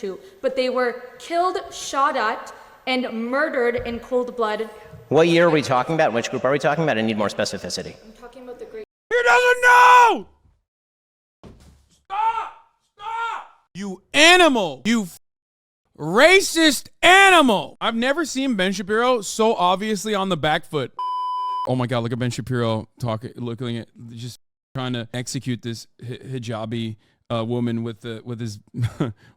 to, but they were killed, shot at, and murdered in cold blood. What year are we talking about? Which group are we talking about? I need more specificity. I'm talking about the Great... He doesn't know! Stop! Stop! You animal! You racist animal! I've never seen Ben Shapiro so obviously on the back foot. Oh my God, look at Ben Shapiro looking at, just trying to execute this hijabi woman with his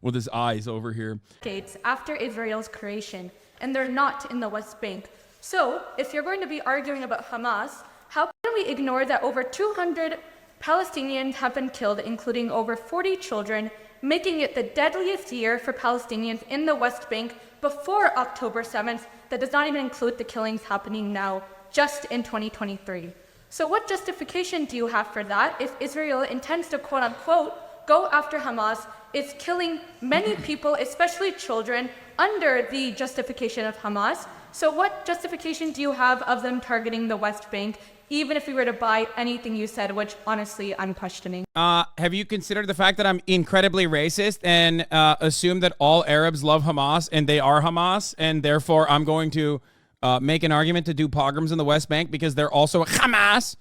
with his eyes over here. Decades after Israel's creation, and they're not in the West Bank. So, if you're going to be arguing about Hamas, how can we ignore that over 200 Palestinians have been killed, including over 40 children, making it the deadliest year for Palestinians in the West Bank before October 7th? That does not even include the killings happening now, just in 2023. So what justification do you have for that if Israel intends to, quote unquote, go after Hamas, is killing many people, especially children, under the justification of Hamas? So what justification do you have of them targeting the West Bank, even if we were to buy anything you said, which honestly I'm questioning? Have you considered the fact that I'm incredibly racist and assume that all Arabs love Hamas and they are Hamas, and therefore I'm going to make an argument to do pogroms in the West Bank because they're also Hamas?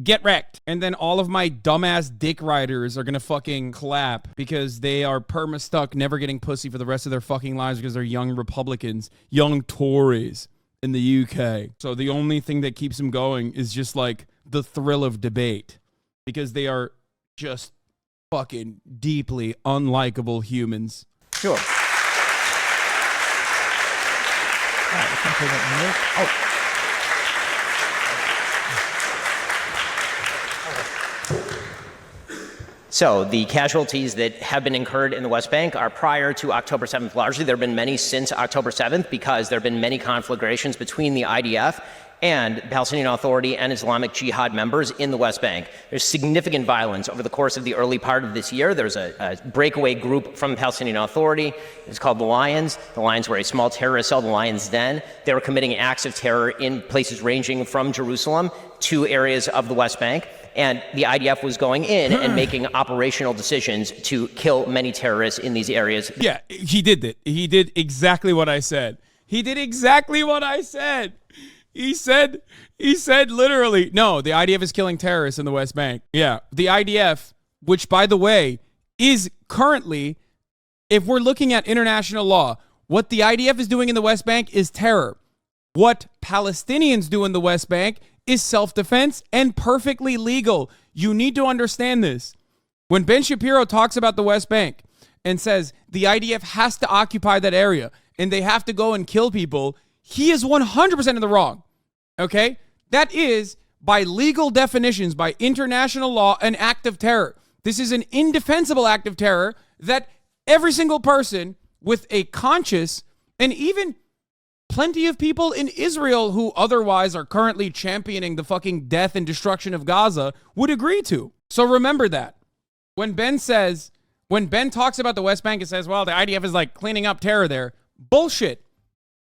Get wrecked. And then all of my dumbass dick riders are gonna fucking clap because they are perma-stuck, never getting pussy for the rest of their fucking lives because they're young Republicans, young Tories in the UK. So the only thing that keeps them going is just like the thrill of debate because they are just fucking deeply unlikable humans. Sure. So the casualties that have been incurred in the West Bank are prior to October 7th largely. There have been many since October 7th because there have been many conflagrations between the IDF and the Palestinian Authority and Islamic Jihad members in the West Bank. There's significant violence over the course of the early part of this year. There's a breakaway group from the Palestinian Authority. It's called the Lions. The Lions were a small terrorist cell, the Lions Den. They were committing acts of terror in places ranging from Jerusalem to areas of the West Bank. And the IDF was going in and making operational decisions to kill many terrorists in these areas. Yeah, he did that. He did exactly what I said. He did exactly what I said. He said literally, no, the IDF is killing terrorists in the West Bank. Yeah, the IDF, which by the way, is currently, if we're looking at international law, what the IDF is doing in the West Bank is terror. What Palestinians do in the West Bank is self-defense and perfectly legal. You need to understand this. When Ben Shapiro talks about the West Bank and says the IDF has to occupy that area and they have to go and kill people, he is 100% in the wrong, okay? That is, by legal definitions, by international law, an act of terror. This is an indefensible act of terror that every single person with a conscience, and even plenty of people in Israel who otherwise are currently championing the fucking death and destruction of Gaza, would agree to. So remember that. When Ben talks about the West Bank and says, well, the IDF is like cleaning up terror there, bullshit.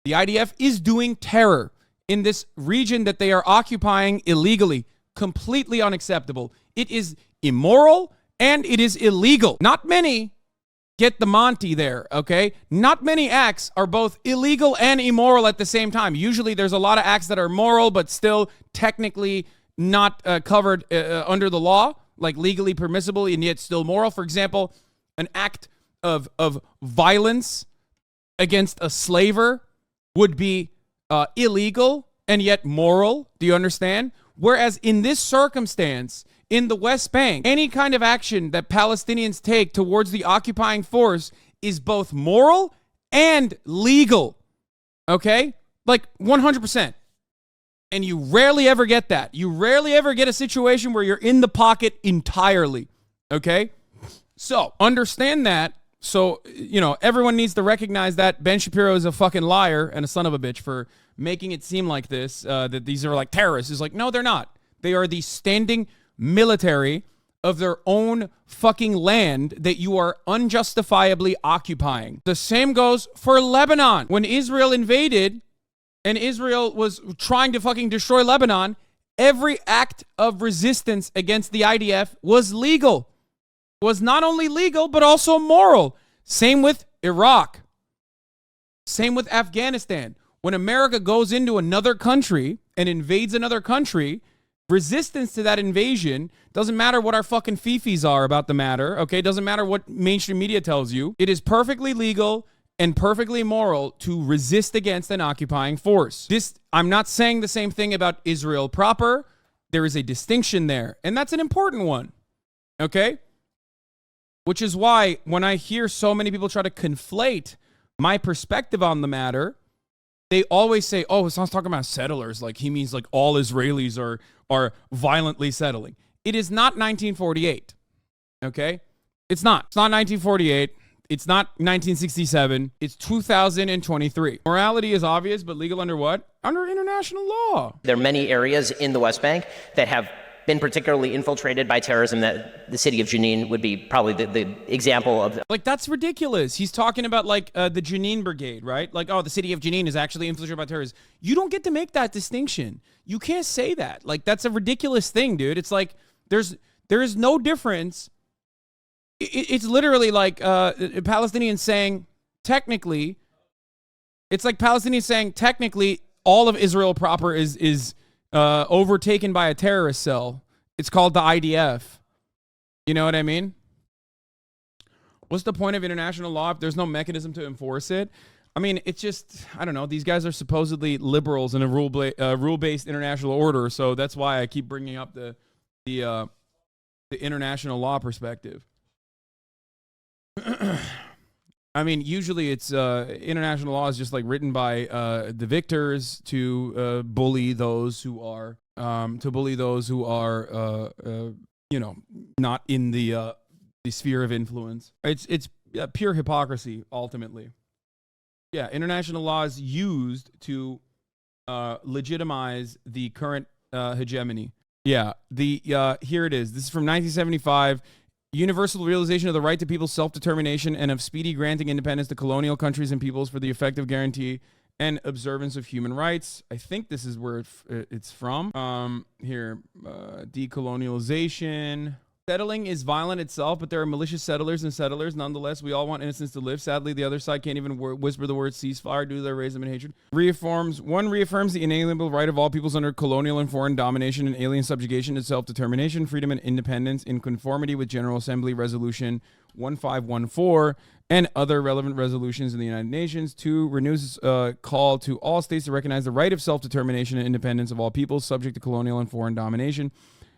The IDF is doing terror in this region that they are occupying illegally. Completely unacceptable. It is immoral and it is illegal. Not many get the Monty there, okay? Not many acts are both illegal and immoral at the same time. Usually there's a lot of acts that are moral but still technically not covered under the law, like legally permissible and yet still moral. For example, an act of violence against a slaver would be illegal and yet moral. Do you understand? Whereas in this circumstance, in the West Bank, any kind of action that Palestinians take towards the occupying force is both moral and legal. Okay? Like 100%. And you rarely ever get that. You rarely ever get a situation where you're in the pocket entirely. Okay? So, understand that. So, you know, everyone needs to recognize that Ben Shapiro is a fucking liar and a son of a bitch for making it seem like this, that these are like terrorists. It's like, no, they're not. They are the standing military of their own fucking land that you are unjustifiably occupying. The same goes for Lebanon. When Israel invaded and Israel was trying to fucking destroy Lebanon, every act of resistance against the IDF was legal. Was not only legal, but also moral. Same with Iraq. Same with Afghanistan. When America goes into another country and invades another country, resistance to that invasion doesn't matter what our fucking fifis are about the matter, okay? Doesn't matter what mainstream media tells you. It is perfectly legal and perfectly moral to resist against an occupying force. I'm not saying the same thing about Israel proper. There is a distinction there, and that's an important one, okay? Which is why when I hear so many people try to conflate my perspective on the matter, they always say, oh, Hassan's talking about settlers. Like, he means like all Israelis are violently settling. It is not 1948, okay? It's not. It's not 1948. It's not 1967. It's 2023. Morality is obvious, but legal under what? Under international law. There are many areas in the West Bank that have been particularly infiltrated by terrorism, that the city of Jenin would be probably the example of. Like, that's ridiculous. He's talking about like the Jenin Brigade, right? Like, oh, the city of Jenin is actually infiltrated by terrorists. You don't get to make that distinction. You can't say that. Like, that's a ridiculous thing, dude. It's like there is no difference. It's literally like Palestinians saying technically, it's like Palestinians saying technically all of Israel proper is overtaken by a terrorist cell. It's called the IDF. You know what I mean? What's the point of international law if there's no mechanism to enforce it? I mean, it's just, I don't know. These guys are supposedly liberals in a rule-based international order, so that's why I keep bringing up the international law perspective. I mean, usually it's international law is just like written by the victors to bully those who are you know, not in the sphere of influence. It's pure hypocrisy ultimately. Yeah, international law is used to legitimize the current hegemony. Yeah, here it is. This is from 1975. Universal realization of the right to people's self-determination and of speedy granting independence to colonial countries and peoples for the effective guarantee and observance of human rights. I think this is where it's from. Decolonialization. Settling is violent itself, but there are malicious settlers and settlers. Nonetheless, we all want innocents to live. Sadly, the other side can't even whisper the word ceasefire due to their racism and hatred. One reaffirms the inalienable right of all peoples under colonial and foreign domination and alien subjugation to self-determination, freedom, and independence in conformity with General Assembly Resolution 1514 and other relevant resolutions in the United Nations. 2, renews call to all states to recognize the right of self-determination and independence of all peoples subject to colonial and foreign domination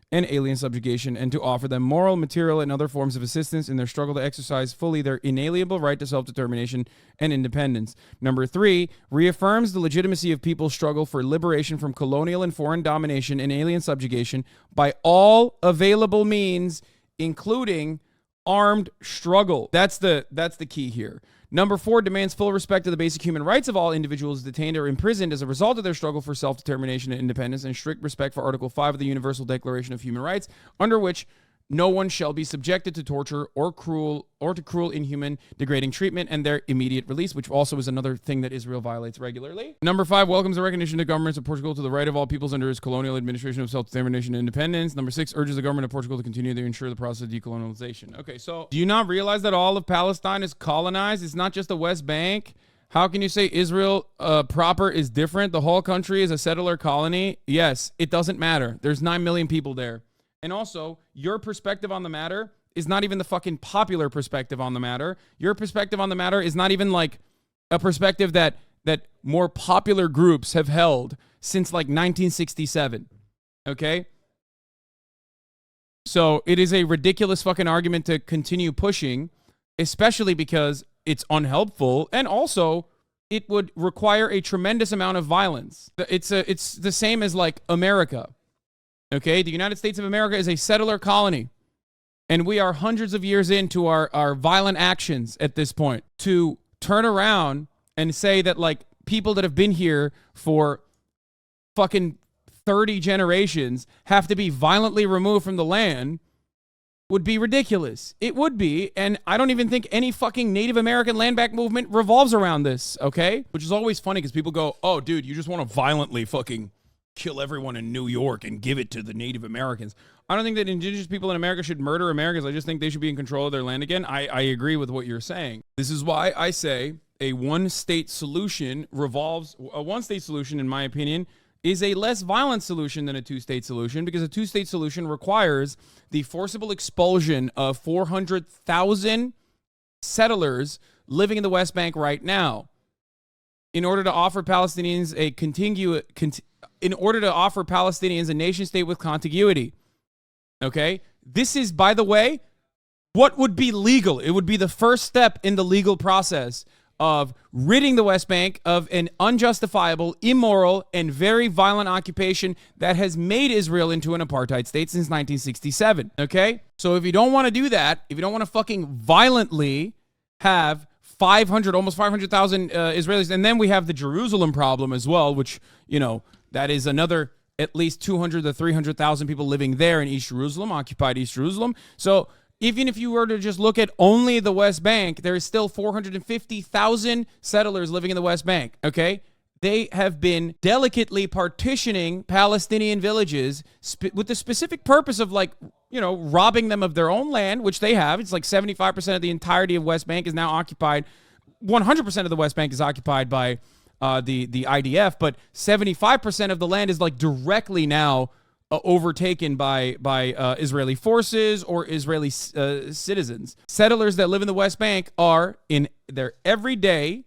and alien subjugation, and to offer them moral, material, and other forms of assistance in their struggle to exercise fully their inalienable right to self-determination and independence. 3, reaffirms the legitimacy of people's struggle for liberation from colonial and foreign domination and alien subjugation by all available means, including armed struggle. That's the key here. 4, demands full respect to the basic human rights of all individuals detained or imprisoned as a result of their struggle for self-determination and independence, and strict respect for Article 5 of the Universal Declaration of Human Rights, under which no one shall be subjected to torture or to cruel, inhuman, degrading treatment, and their immediate release, which also is another thing that Israel violates regularly. 5, welcomes the recognition of governments of Portugal to the right of all peoples under its colonial administration of self-determination and independence. 6, urges the government of Portugal to continue to ensure the process of decolonialization. Okay, so do you not realize that all of Palestine is colonized? It's not just the West Bank. How can you say Israel proper is different? The whole country is a settler colony. Yes, it doesn't matter. There's 9 million people there. And also, your perspective on the matter is not even the fucking popular perspective on the matter. Your perspective on the matter is not even like a perspective that more popular groups have held since like 1967. Okay? So it is a ridiculous fucking argument to continue pushing, especially because it's unhelpful, and also it would require a tremendous amount of violence. It's the same as like America. Okay, the United States of America is a settler colony, and we are hundreds of years into our violent actions at this point. To turn around and say that like people that have been here for fucking 30 generations have to be violently removed from the land would be ridiculous. It would be, and I don't even think any fucking Native American land back movement revolves around this, okay? Which is always funny because people go, oh, dude, you just want to violently fucking kill everyone in New York and give it to the Native Americans. I don't think that indigenous people in America should murder Americans. I just think they should be in control of their land again. I agree with what you're saying. This is why I say a one-state solution in my opinion, is a less violent solution than a two-state solution, because a two-state solution requires the forcible expulsion of 400,000 settlers living in the West Bank right now in order to offer Palestinians a nation state with contiguity. Okay? This is, by the way, what would be legal. It would be the first step in the legal process of ridding the West Bank of an unjustifiable, immoral, and very violent occupation that has made Israel into an apartheid state since 1967, okay? So if you don't want to do that, if you don't want to fucking violently have almost 500,000 Israelis, and then we have the Jerusalem problem as well, which, you know, that is another at least 200 to 300,000 people living there in East Jerusalem, occupied East Jerusalem. So even if you were to just look at only the West Bank, there is still 450,000 settlers living in the West Bank, okay? They have been delicately partitioning Palestinian villages with the specific purpose of, like, you know, robbing them of their own land, which they have. It's like 75% of the entirety of West Bank is now occupied. 100% of the West Bank is occupied by the IDF, but 75% of the land is, like, directly now overtaken by Israeli forces or Israeli citizens. Settlers that live in the West Bank are in their everyday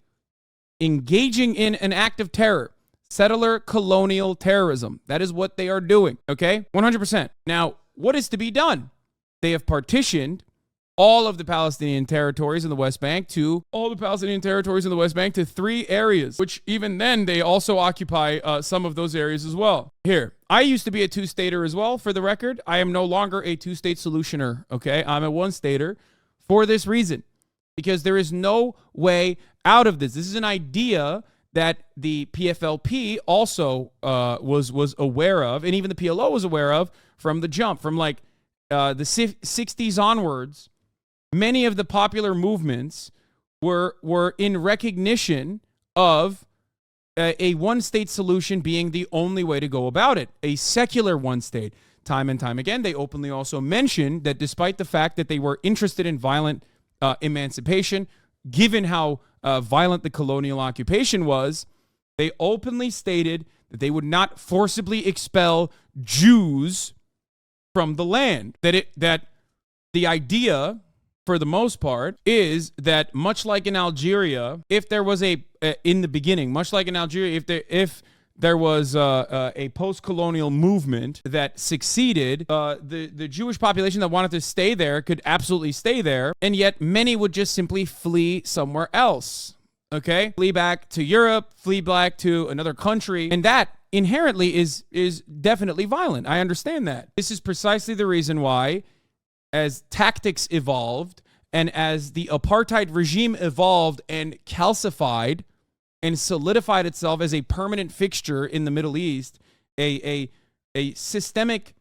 engaging in an act of terror. Settler colonial terrorism. That is what they are doing, okay? 100%. Now, what is to be done? They have partitioned all of the Palestinian territories in the West Bank to 3 areas, which even then they also occupy some of those areas as well. Here, I used to be a two-stater as well, for the record. I am no longer a two-state solutioner, okay? I'm a one-stater for this reason, because there is no way out of this. This is an idea that the PFLP also was aware of, and even the PLO was aware of from the jump, from like the 60s onwards. Many of the popular movements were in recognition of a one-state solution being the only way to go about it, a secular one-state. Time and time again, they openly also mentioned that despite the fact that they were interested in violent emancipation, given how violent the colonial occupation was, they openly stated that they would not forcibly expel Jews from the land. That the idea, for the most part, is that much like in Algeria, if there was if there was a post-colonial movement that succeeded, the Jewish population that wanted to stay there could absolutely stay there, and yet many would just simply flee somewhere else, okay? Flee back to Europe, flee back to another country, and that inherently is definitely violent. I understand that. This is precisely the reason why, as tactics evolved and as the apartheid regime evolved and calcified and solidified itself as a permanent fixture in the Middle East, a systemic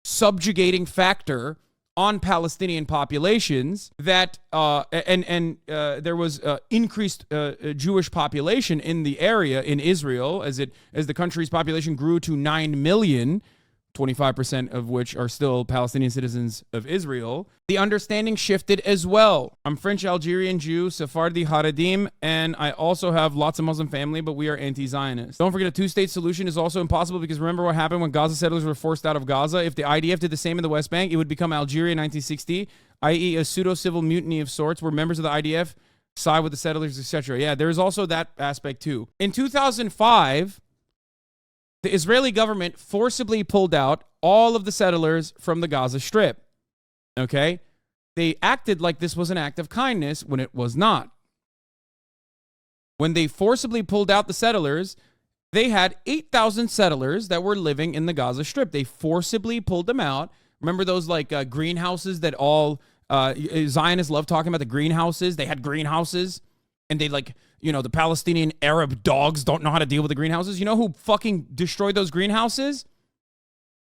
subjugating factor on Palestinian populations, that there was increased Jewish population in the area, in Israel, as the country's population grew to 9 million, 25% of which are still Palestinian citizens of Israel. The understanding shifted as well. I'm French Algerian Jew, Sephardi Haredim, and I also have lots of Muslim family, but we are anti-Zionist. Don't forget, a two-state solution is also impossible, because remember what happened when Gaza settlers were forced out of Gaza? If the IDF did the same in the West Bank, it would become Algeria in 1960, i.e. a pseudo-civil mutiny of sorts where members of the IDF side with the settlers, etc. Yeah, there's also that aspect too. In 2005, the Israeli government forcibly pulled out all of the settlers from the Gaza Strip, okay? They acted like this was an act of kindness when it was not. When they forcibly pulled out the settlers, they had 8,000 settlers that were living in the Gaza Strip. They forcibly pulled them out. Remember those like greenhouses that all Zionists love talking about, the greenhouses? They had greenhouses, and they like... You know, the Palestinian Arab dogs don't know how to deal with the greenhouses. You know who fucking destroyed those greenhouses?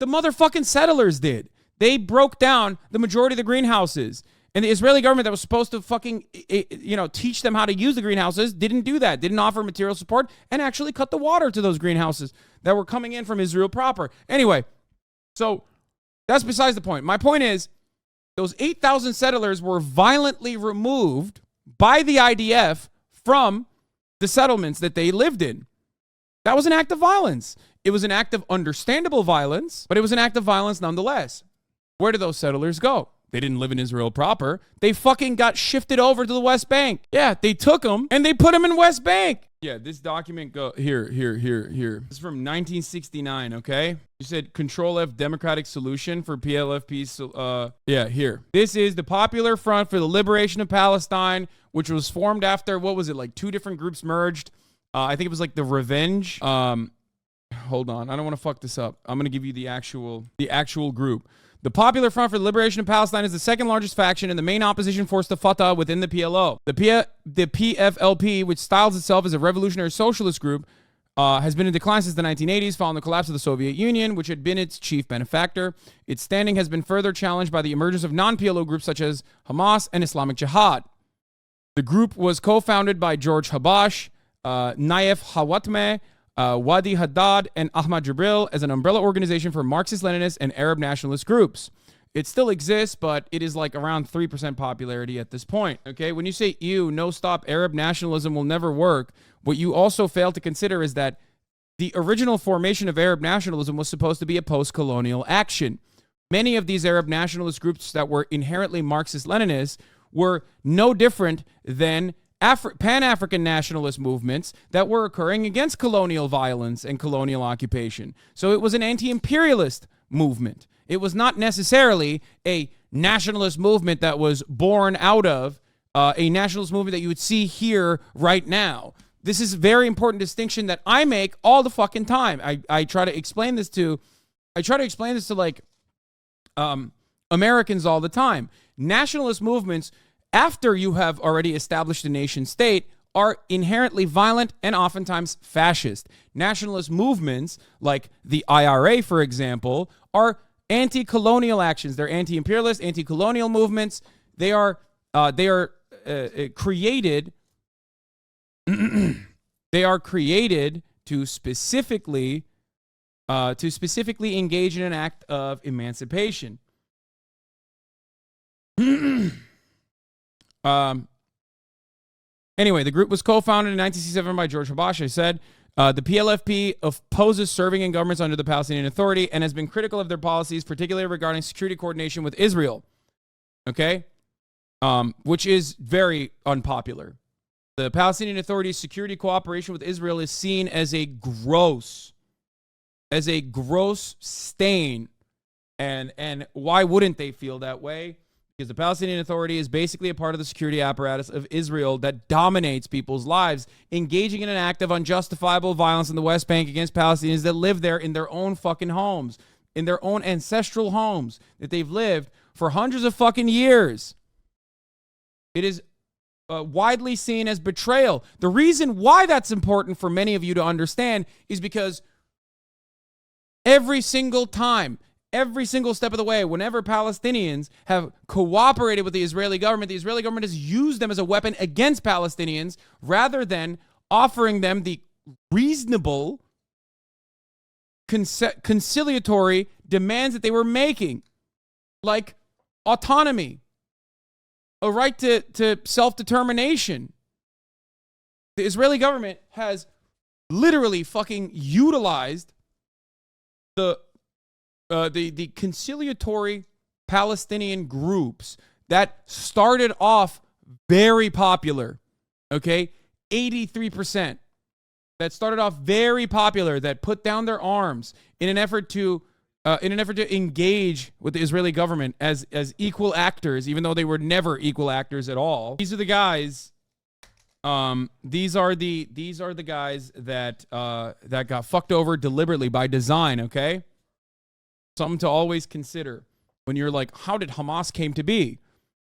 The motherfucking settlers did. They broke down the majority of the greenhouses. And the Israeli government that was supposed to fucking, teach them how to use the greenhouses didn't do that, didn't offer material support, and actually cut the water to those greenhouses that were coming in from Israel proper. Anyway, so that's besides the point. My point is, those 8,000 settlers were violently removed by the IDF from the settlements that they lived in. That was an act of violence. It was an act of understandable violence, but it was an act of violence nonetheless. Where did those settlers go? They didn't live in Israel proper. They fucking got shifted over to the West Bank. Yeah, they took them and they put them in West Bank. Yeah, this document here. This is from 1969, okay? You said Control F Democratic Solution for PLFP. Here. This is the Popular Front for the Liberation of Palestine, which was formed after, what was it, like 2 different groups merged. I think it was like the Revenge. Hold on, I don't want to fuck this up. I'm going to give you the actual group. The Popular Front for the Liberation of Palestine is the second largest faction and the main opposition force to Fatah within the PLO. The PFLP, which styles itself as a revolutionary socialist group, has been in decline since the 1980s following the collapse of the Soviet Union, which had been its chief benefactor. Its standing has been further challenged by the emergence of non-PLO groups such as Hamas and Islamic Jihad. The group was co-founded by George Habash, Naif Hawatmeh, Wadi Haddad, and Ahmad Jibril as an umbrella organization for Marxist-Leninists and Arab nationalist groups. It still exists, but it is like around 3% popularity at this point. Okay, when you say, no stop, Arab nationalism will never work, what you also fail to consider is that the original formation of Arab nationalism was supposed to be a post-colonial action. Many of these Arab nationalist groups that were inherently Marxist-Leninists were no different than Pan-African nationalist movements that were occurring against colonial violence and colonial occupation. So it was an anti-imperialist movement. It was not necessarily a nationalist movement that was born out of a nationalist movement that you would see here right now. This is a very important distinction that I make all the fucking time. I try to explain this to like Americans all the time. Nationalist movements, after you have already established a nation state, are inherently violent and oftentimes fascist. Nationalist movements, like the IRA, for example, are anti-colonial actions. They're anti-imperialist, anti-colonial movements. They are created. They are created to specifically engage in an act of emancipation. Anyway, the group was co-founded in 1967 by George Habash. I said the PLFP opposes serving in governments under the Palestinian Authority and has been critical of their policies, particularly regarding security coordination with Israel. Okay, which is very unpopular. The Palestinian Authority's security cooperation with Israel is seen as a gross stain, and why wouldn't they feel that way? Because the Palestinian Authority is basically a part of the security apparatus of Israel that dominates people's lives, engaging in an act of unjustifiable violence in the West Bank against Palestinians that live there in their own fucking homes, in their own ancestral homes that they've lived for hundreds of fucking years. It is widely seen as betrayal. The reason why that's important for many of you to understand is because every single time, every single step of the way, whenever Palestinians have cooperated with the Israeli government has used them as a weapon against Palestinians rather than offering them the reasonable conciliatory demands that they were making, like autonomy, a right to self-determination. The Israeli government has literally fucking utilized the conciliatory Palestinian groups that started off very popular, okay? 83%. That started off very popular, that put down their arms in an effort to engage with the Israeli government as equal actors, even though they were never equal actors at all. These are the guys. These are the guys that got fucked over deliberately by design. Okay, something to always consider when you're like, how did Hamas came to be?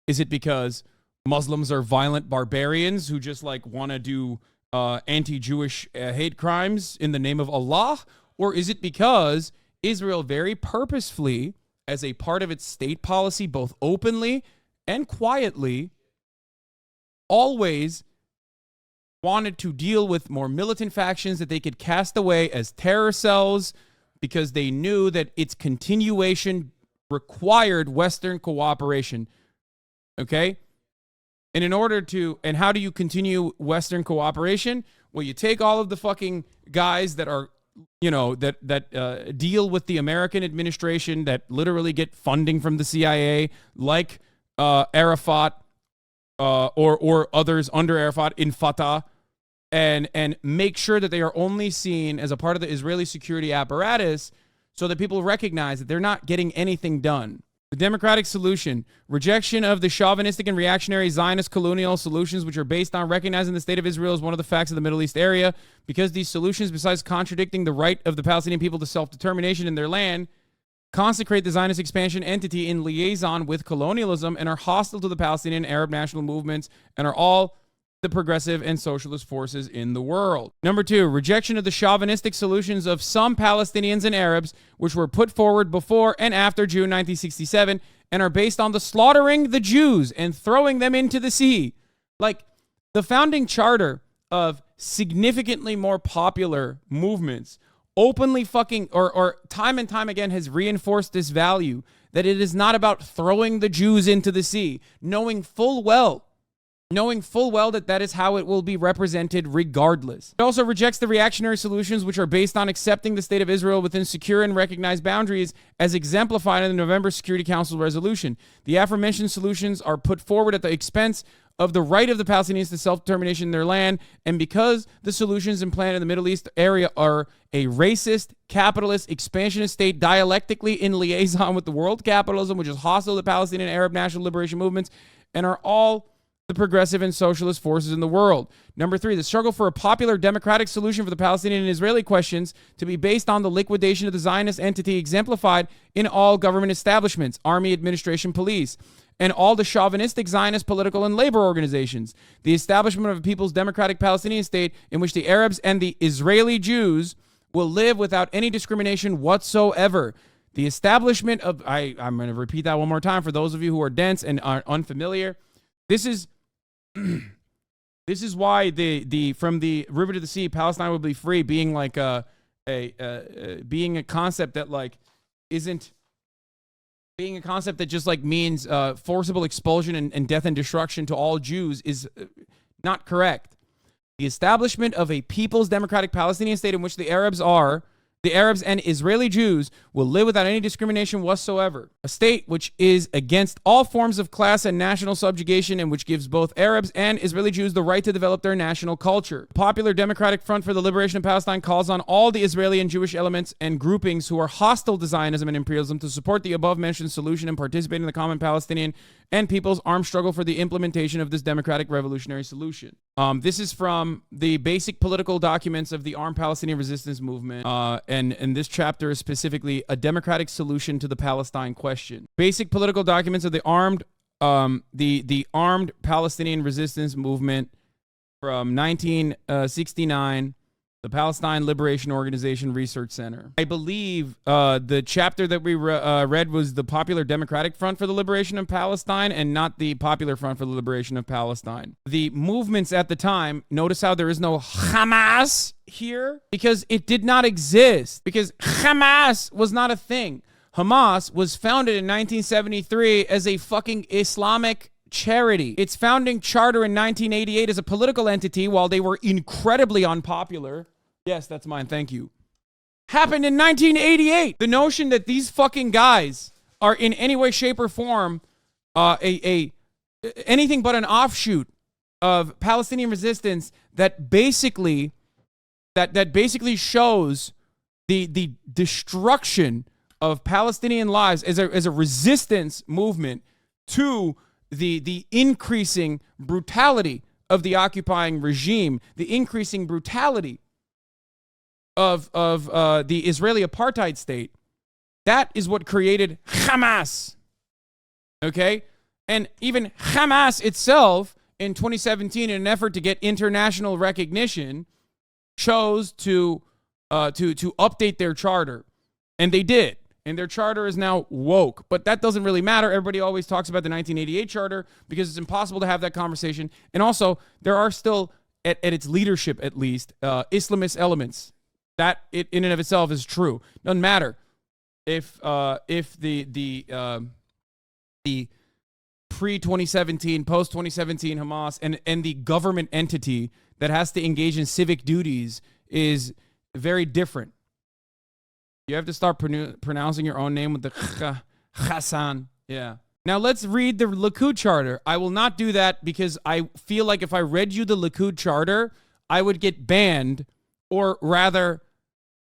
Is it because Muslims are violent barbarians who just like want to do anti-Jewish hate crimes in the name of Allah, or is it because Israel very purposefully, as a part of its state policy, both openly and quietly always wanted to deal with more militant factions that they could cast away as terror cells because they knew that its continuation required Western cooperation. Okay? And and how do you continue Western cooperation? Well, you take all of the fucking guys that are, that deal with the American administration, that literally get funding from the CIA, like Arafat or others under Arafat in Fatah, and make sure that they are only seen as a part of the Israeli security apparatus so that people recognize that they're not getting anything done. The democratic solution, rejection of the chauvinistic and reactionary Zionist colonial solutions, which are based on recognizing the state of Israel as one of the facts of the Middle East area, because these solutions, besides contradicting the right of the Palestinian people to self-determination in their land, consecrate the Zionist expansion entity in liaison with colonialism and are hostile to the Palestinian and Arab national movements and are all the progressive and socialist forces in the world. Number 2, rejection of the chauvinistic solutions of some Palestinians and Arabs, which were put forward before and after June 1967 and are based on the slaughtering the Jews and throwing them into the sea. Like, the founding charter of significantly more popular movements openly fucking, or time and time again has reinforced this value that it is not about throwing the Jews into the sea, knowing full well that that is how it will be represented regardless. It also rejects the reactionary solutions which are based on accepting the state of Israel within secure and recognized boundaries as exemplified in the November Security Council resolution. The aforementioned solutions are put forward at the expense of the right of the Palestinians to self-determination in their land, and because the solutions implanted in the Middle East area are a racist, capitalist, expansionist state dialectically in liaison with the world capitalism, which is hostile to the Palestinian and Arab national liberation movements, and are all the progressive and socialist forces in the world. Number 3, the struggle for a popular democratic solution for the Palestinian and Israeli questions to be based on the liquidation of the Zionist entity exemplified in all government establishments, army, administration, police, and all the chauvinistic Zionist political and labor organizations. The establishment of a people's democratic Palestinian state in which the Arabs and the Israeli Jews will live without any discrimination whatsoever. The establishment of, I'm going to repeat that one more time for those of you who are dense and are unfamiliar. This is why the from the river to the sea, Palestine will be free, being like being a concept that like isn't being a concept that just like means forcible expulsion and death and destruction to all Jews is not correct. The establishment of a people's democratic Palestinian state in which the Arabs and Israeli Jews will live without any discrimination whatsoever. A state which is against all forms of class and national subjugation and which gives both Arabs and Israeli Jews the right to develop their national culture. The Popular Democratic Front for the Liberation of Palestine calls on all the Israeli and Jewish elements and groupings who are hostile to Zionism and imperialism to support the above-mentioned solution and participate in the common Palestinian and people's armed struggle for the implementation of this democratic revolutionary solution. This is from the basic political documents of the Armed Palestinian Resistance Movement, and this chapter is specifically a democratic solution to the Palestine question. Basic political documents of the Armed Palestinian Resistance Movement from 1969. The Palestine Liberation Organization Research Center. I believe the chapter that we read was the Popular Democratic Front for the Liberation of Palestine and not the Popular Front for the Liberation of Palestine. The movements at the time, notice how there is no Hamas here? Because it did not exist. Because Hamas was not a thing. Hamas was founded in 1973 as a fucking Islamic charity. Its founding charter in 1988 as a political entity, while they were incredibly unpopular. Yes, that's mine. Thank you. Happened in 1988. The notion that these fucking guys are in any way, shape, or form anything but an offshoot of Palestinian resistance that basically shows the destruction of Palestinian lives as a resistance movement to the increasing brutality of the occupying regime, the increasing brutality of the Israeli apartheid state. That is what created Hamas. Okay? And even Hamas itself, in 2017, in an effort to get international recognition, chose to update their charter. And they did. and their charter is now woke. But that doesn't really matter. Everybody always talks about the 1988 charter because it's impossible to have that conversation. And also, there are still, at its leadership at least, Islamist elements. That in and of itself is true. Doesn't matter if the pre-2017, post-2017 Hamas and the government entity that has to engage in civic duties is very different. You have to start pronouncing your own name with the Hasan. Yeah. Now let's read the Likud charter. I will not do that because I feel like if I read you the Likud charter, I would get banned, or rather,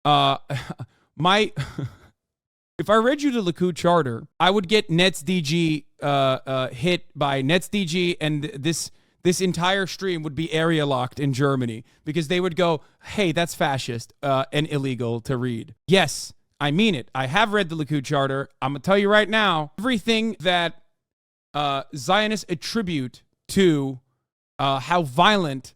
if I read you the Likud charter, I would get NetzDG hit by NetzDG, and this entire stream would be area locked in Germany because they would go, hey, that's fascist and illegal to read. Yes, I mean it. I have read the Likud charter. I'm going to tell you right now, everything that Zionists attribute to how violent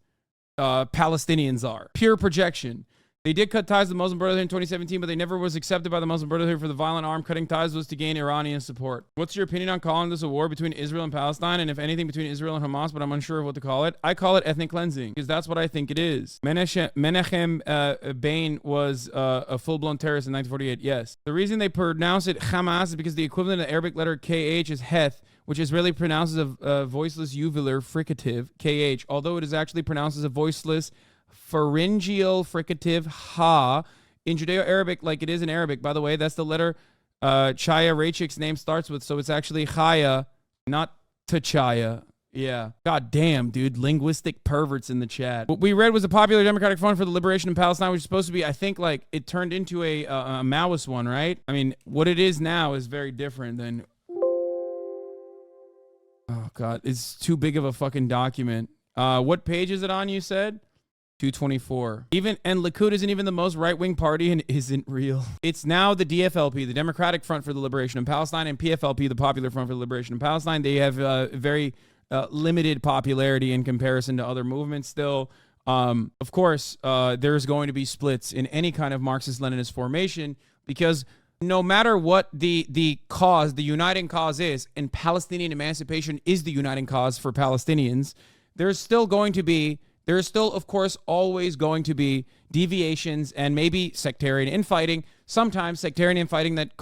Palestinians are. Pure projection. They did cut ties with the Muslim Brotherhood in 2017, but they never was accepted by the Muslim Brotherhood for the violent arm. Cutting ties was to gain Iranian support. What's your opinion on calling this a war between Israel and Palestine, and if anything between Israel and Hamas, but I'm unsure of what to call it? I call it ethnic cleansing, because that's what I think it is. Menachem Begin was a full-blown terrorist in 1948, yes. The reason they pronounce it Hamas is because the equivalent of the Arabic letter KH is Heth, which Israeli pronounces a voiceless uvular fricative, KH, although it is actually pronounced as a voiceless pharyngeal fricative ha in Judeo-Arabic, like it is in Arabic. By the way, that's the letter Chaya Rachik's name starts with, so it's actually Chaya, not Tachaya. Yeah. God damn, dude. Linguistic perverts in the chat. What we read was a popular Democratic Front for the Liberation in Palestine, which is supposed to be, I think, like, it turned into a Maoist one, right? I mean, what it is now is very different than... Oh, God. It's too big of a fucking document. What page is it on, you said? 224. And Likud isn't even the most right-wing party and isn't real. It's now the DFLP, the Democratic Front for the Liberation in Palestine, and PFLP, the Popular Front for the Liberation in Palestine. They have very limited popularity in comparison to other movements still. Of course, there's going to be splits in any kind of Marxist-Leninist formation because no matter what the cause, the uniting cause is, and Palestinian emancipation is the uniting cause for Palestinians, there's still, of course, always going to be deviations and maybe sectarian infighting. Sometimes sectarian infighting that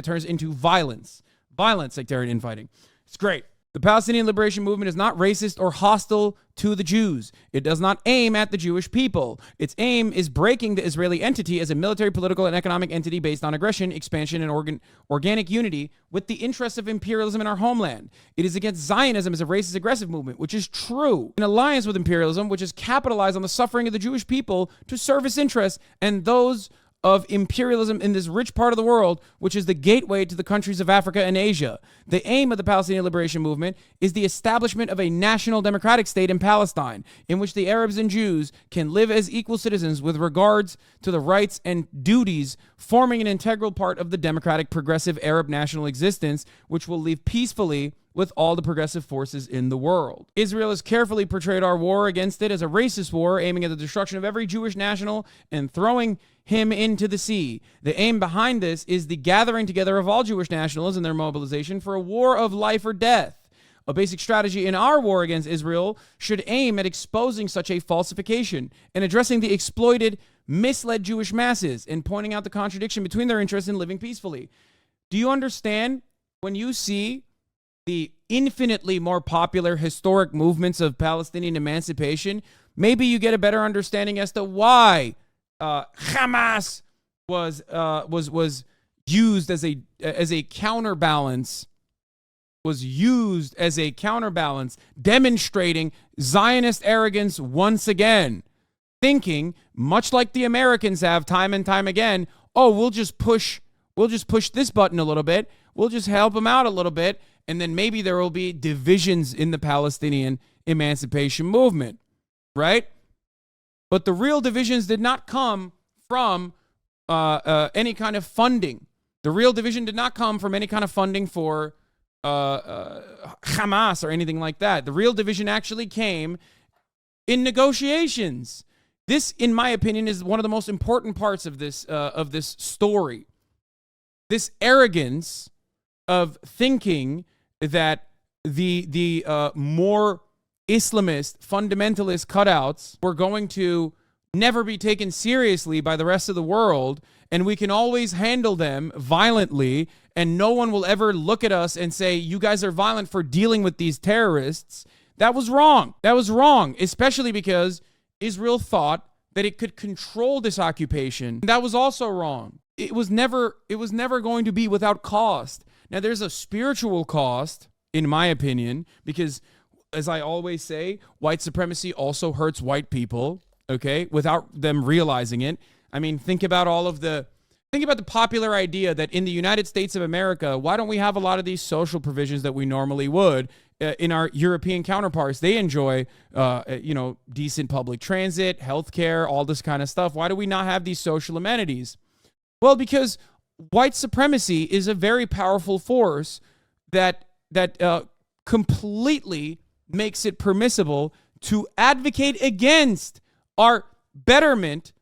turns into violence. Violent sectarian infighting. It's great. The Palestinian Liberation Movement is not racist or hostile to the Jews. It does not aim at the Jewish people. Its aim is breaking the Israeli entity as a military, political, and economic entity based on aggression, expansion, and organic unity with the interests of imperialism in our homeland. It is against Zionism as a racist, aggressive movement, which is true. In alliance with imperialism, which has capitalized on the suffering of the Jewish people to serve its interests and those of imperialism in this rich part of the world, which is the gateway to the countries of Africa and Asia. The aim of the Palestinian Liberation Movement is the establishment of a national democratic state in Palestine, in which the Arabs and Jews can live as equal citizens with regards to the rights and duties, forming an integral part of the democratic progressive Arab national existence, which will live peacefully with all the progressive forces in the world. Israel has carefully portrayed our war against it as a racist war, aiming at the destruction of every Jewish national and throwing him into the sea. The aim behind this is the gathering together of all Jewish nationals and their mobilization for a war of life or death. A basic strategy in our war against Israel should aim at exposing such a falsification and addressing the exploited, misled Jewish masses and pointing out the contradiction between their interests in living peacefully. Do you understand when you see the infinitely more popular historic movements of Palestinian emancipation? Maybe you get a better understanding as to why Hamas was used as a counterbalance, demonstrating Zionist arrogance once again, thinking, much like the Americans have time and time again, oh, we'll just push this button a little bit, we'll just help them out a little bit, and then maybe there will be divisions in the Palestinian emancipation movement, right? But the real divisions did not come from any kind of funding. The real division did not come from any kind of funding for Hamas or anything like that. The real division actually came in negotiations. This, in my opinion, is one of the most important parts of this story. This arrogance of thinking that the more Islamist, fundamentalist cutouts were going to never be taken seriously by the rest of the world, and we can always handle them violently, and no one will ever look at us and say, you guys are violent for dealing with these terrorists. That was wrong. That was wrong, especially because Israel thought that it could control this occupation. That was also wrong. It was never going to be without cost. Now, there's a spiritual cost, in my opinion, because, as I always say, white supremacy also hurts white people, okay, without them realizing it. I mean, think about the popular idea that in the United States of America, why don't we have a lot of these social provisions that we normally would in our European counterparts? They enjoy, decent public transit, healthcare, all this kind of stuff. Why do we not have these social amenities? Well, because white supremacy is a very powerful force that completely makes it permissible to advocate against our betterment.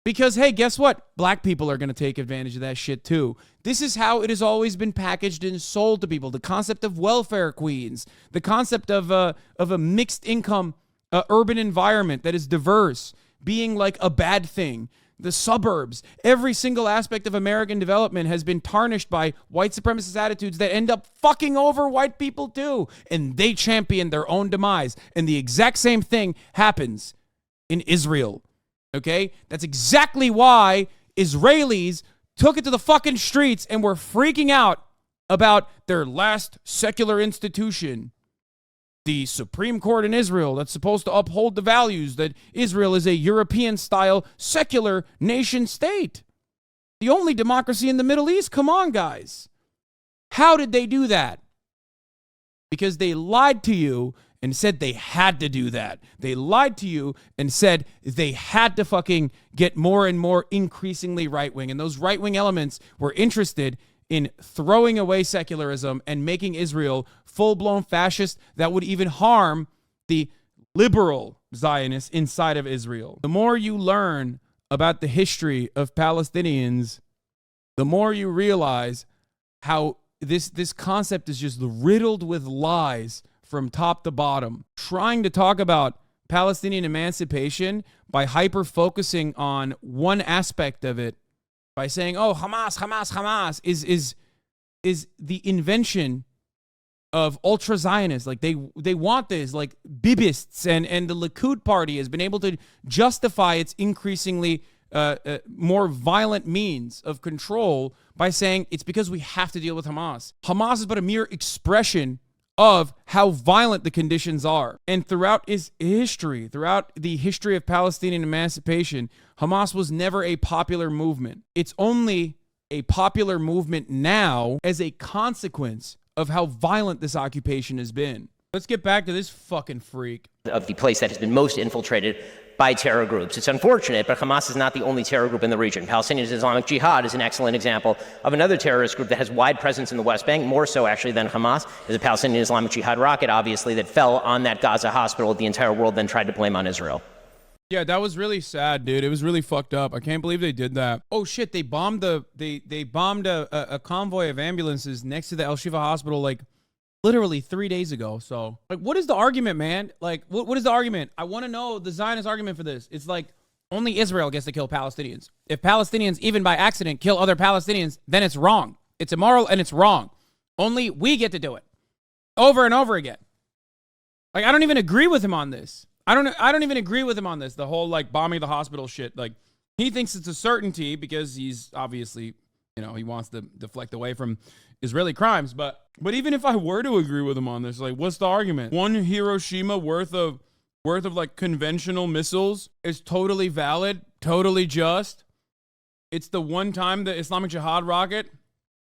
Because, hey, guess what? Black people are going to take advantage of that shit too. This is how it has always been packaged and sold to people. The concept of welfare queens, the concept of a mixed income urban environment that is diverse being like a bad thing. The suburbs, every single aspect of American development has been tarnished by white supremacist attitudes that end up fucking over white people too. And they champion their own demise. And the exact same thing happens in Israel. Okay? That's exactly why Israelis took it to the fucking streets and were freaking out about their last secular institution, the Supreme Court in Israel, that's supposed to uphold the values that Israel is a European-style secular nation state. The only democracy in the Middle East. Come on, guys. How did they do that? Because they lied to you and said they had to do that. They lied to you and said they had to fucking get more and more increasingly right-wing. And those right-wing elements were interested in throwing away secularism and making Israel full-blown fascist that would even harm the liberal Zionists inside of Israel. The more you learn about the history of Palestinians, the more you realize how this concept is just riddled with lies from top to bottom. Trying to talk about Palestinian emancipation by hyper-focusing on one aspect of it, by saying, oh, Hamas is the invention of ultra-Zionists. Like, they want this. Like, Bibists and the Likud party has been able to justify its increasingly more violent means of control by saying it's because we have to deal with Hamas. Hamas is but a mere expression of how violent the conditions are. And throughout its history, throughout the history of Palestinian emancipation, Hamas was never a popular movement. It's only a popular movement now as a consequence of how violent this occupation has been. Let's get back to this fucking freak. Of the place that has been most infiltrated by terror groups. It's unfortunate, but Hamas is not the only terror group in the region. Palestinian Islamic Jihad is an excellent example of another terrorist group that has wide presence in the West Bank, more so actually than Hamas. There's a Palestinian Islamic Jihad rocket, obviously, that fell on that Gaza hospital. The entire world then tried to blame on Israel. Yeah, that was really sad, dude. It was really fucked up. I can't believe they did that. Oh shit, they bombed a convoy of ambulances next to the El Shifa hospital like literally 3 days ago. So, like, what is the argument, man? Like, what is the argument? I want to know the Zionist argument for this. It's like, only Israel gets to kill Palestinians. If Palestinians, even by accident, kill other Palestinians, then it's wrong. It's immoral and it's wrong. Only we get to do it. Over and over again. Like, I don't even agree with him on this. I don't even agree with him on this. The whole, like, bombing the hospital shit. Like, he thinks it's a certainty because he's obviously, he wants to deflect away from Israeli crimes. But even if I were to agree with him on this, like, what's the argument? One Hiroshima worth of like conventional missiles is totally valid, totally just. It's the one time the Islamic Jihad rocket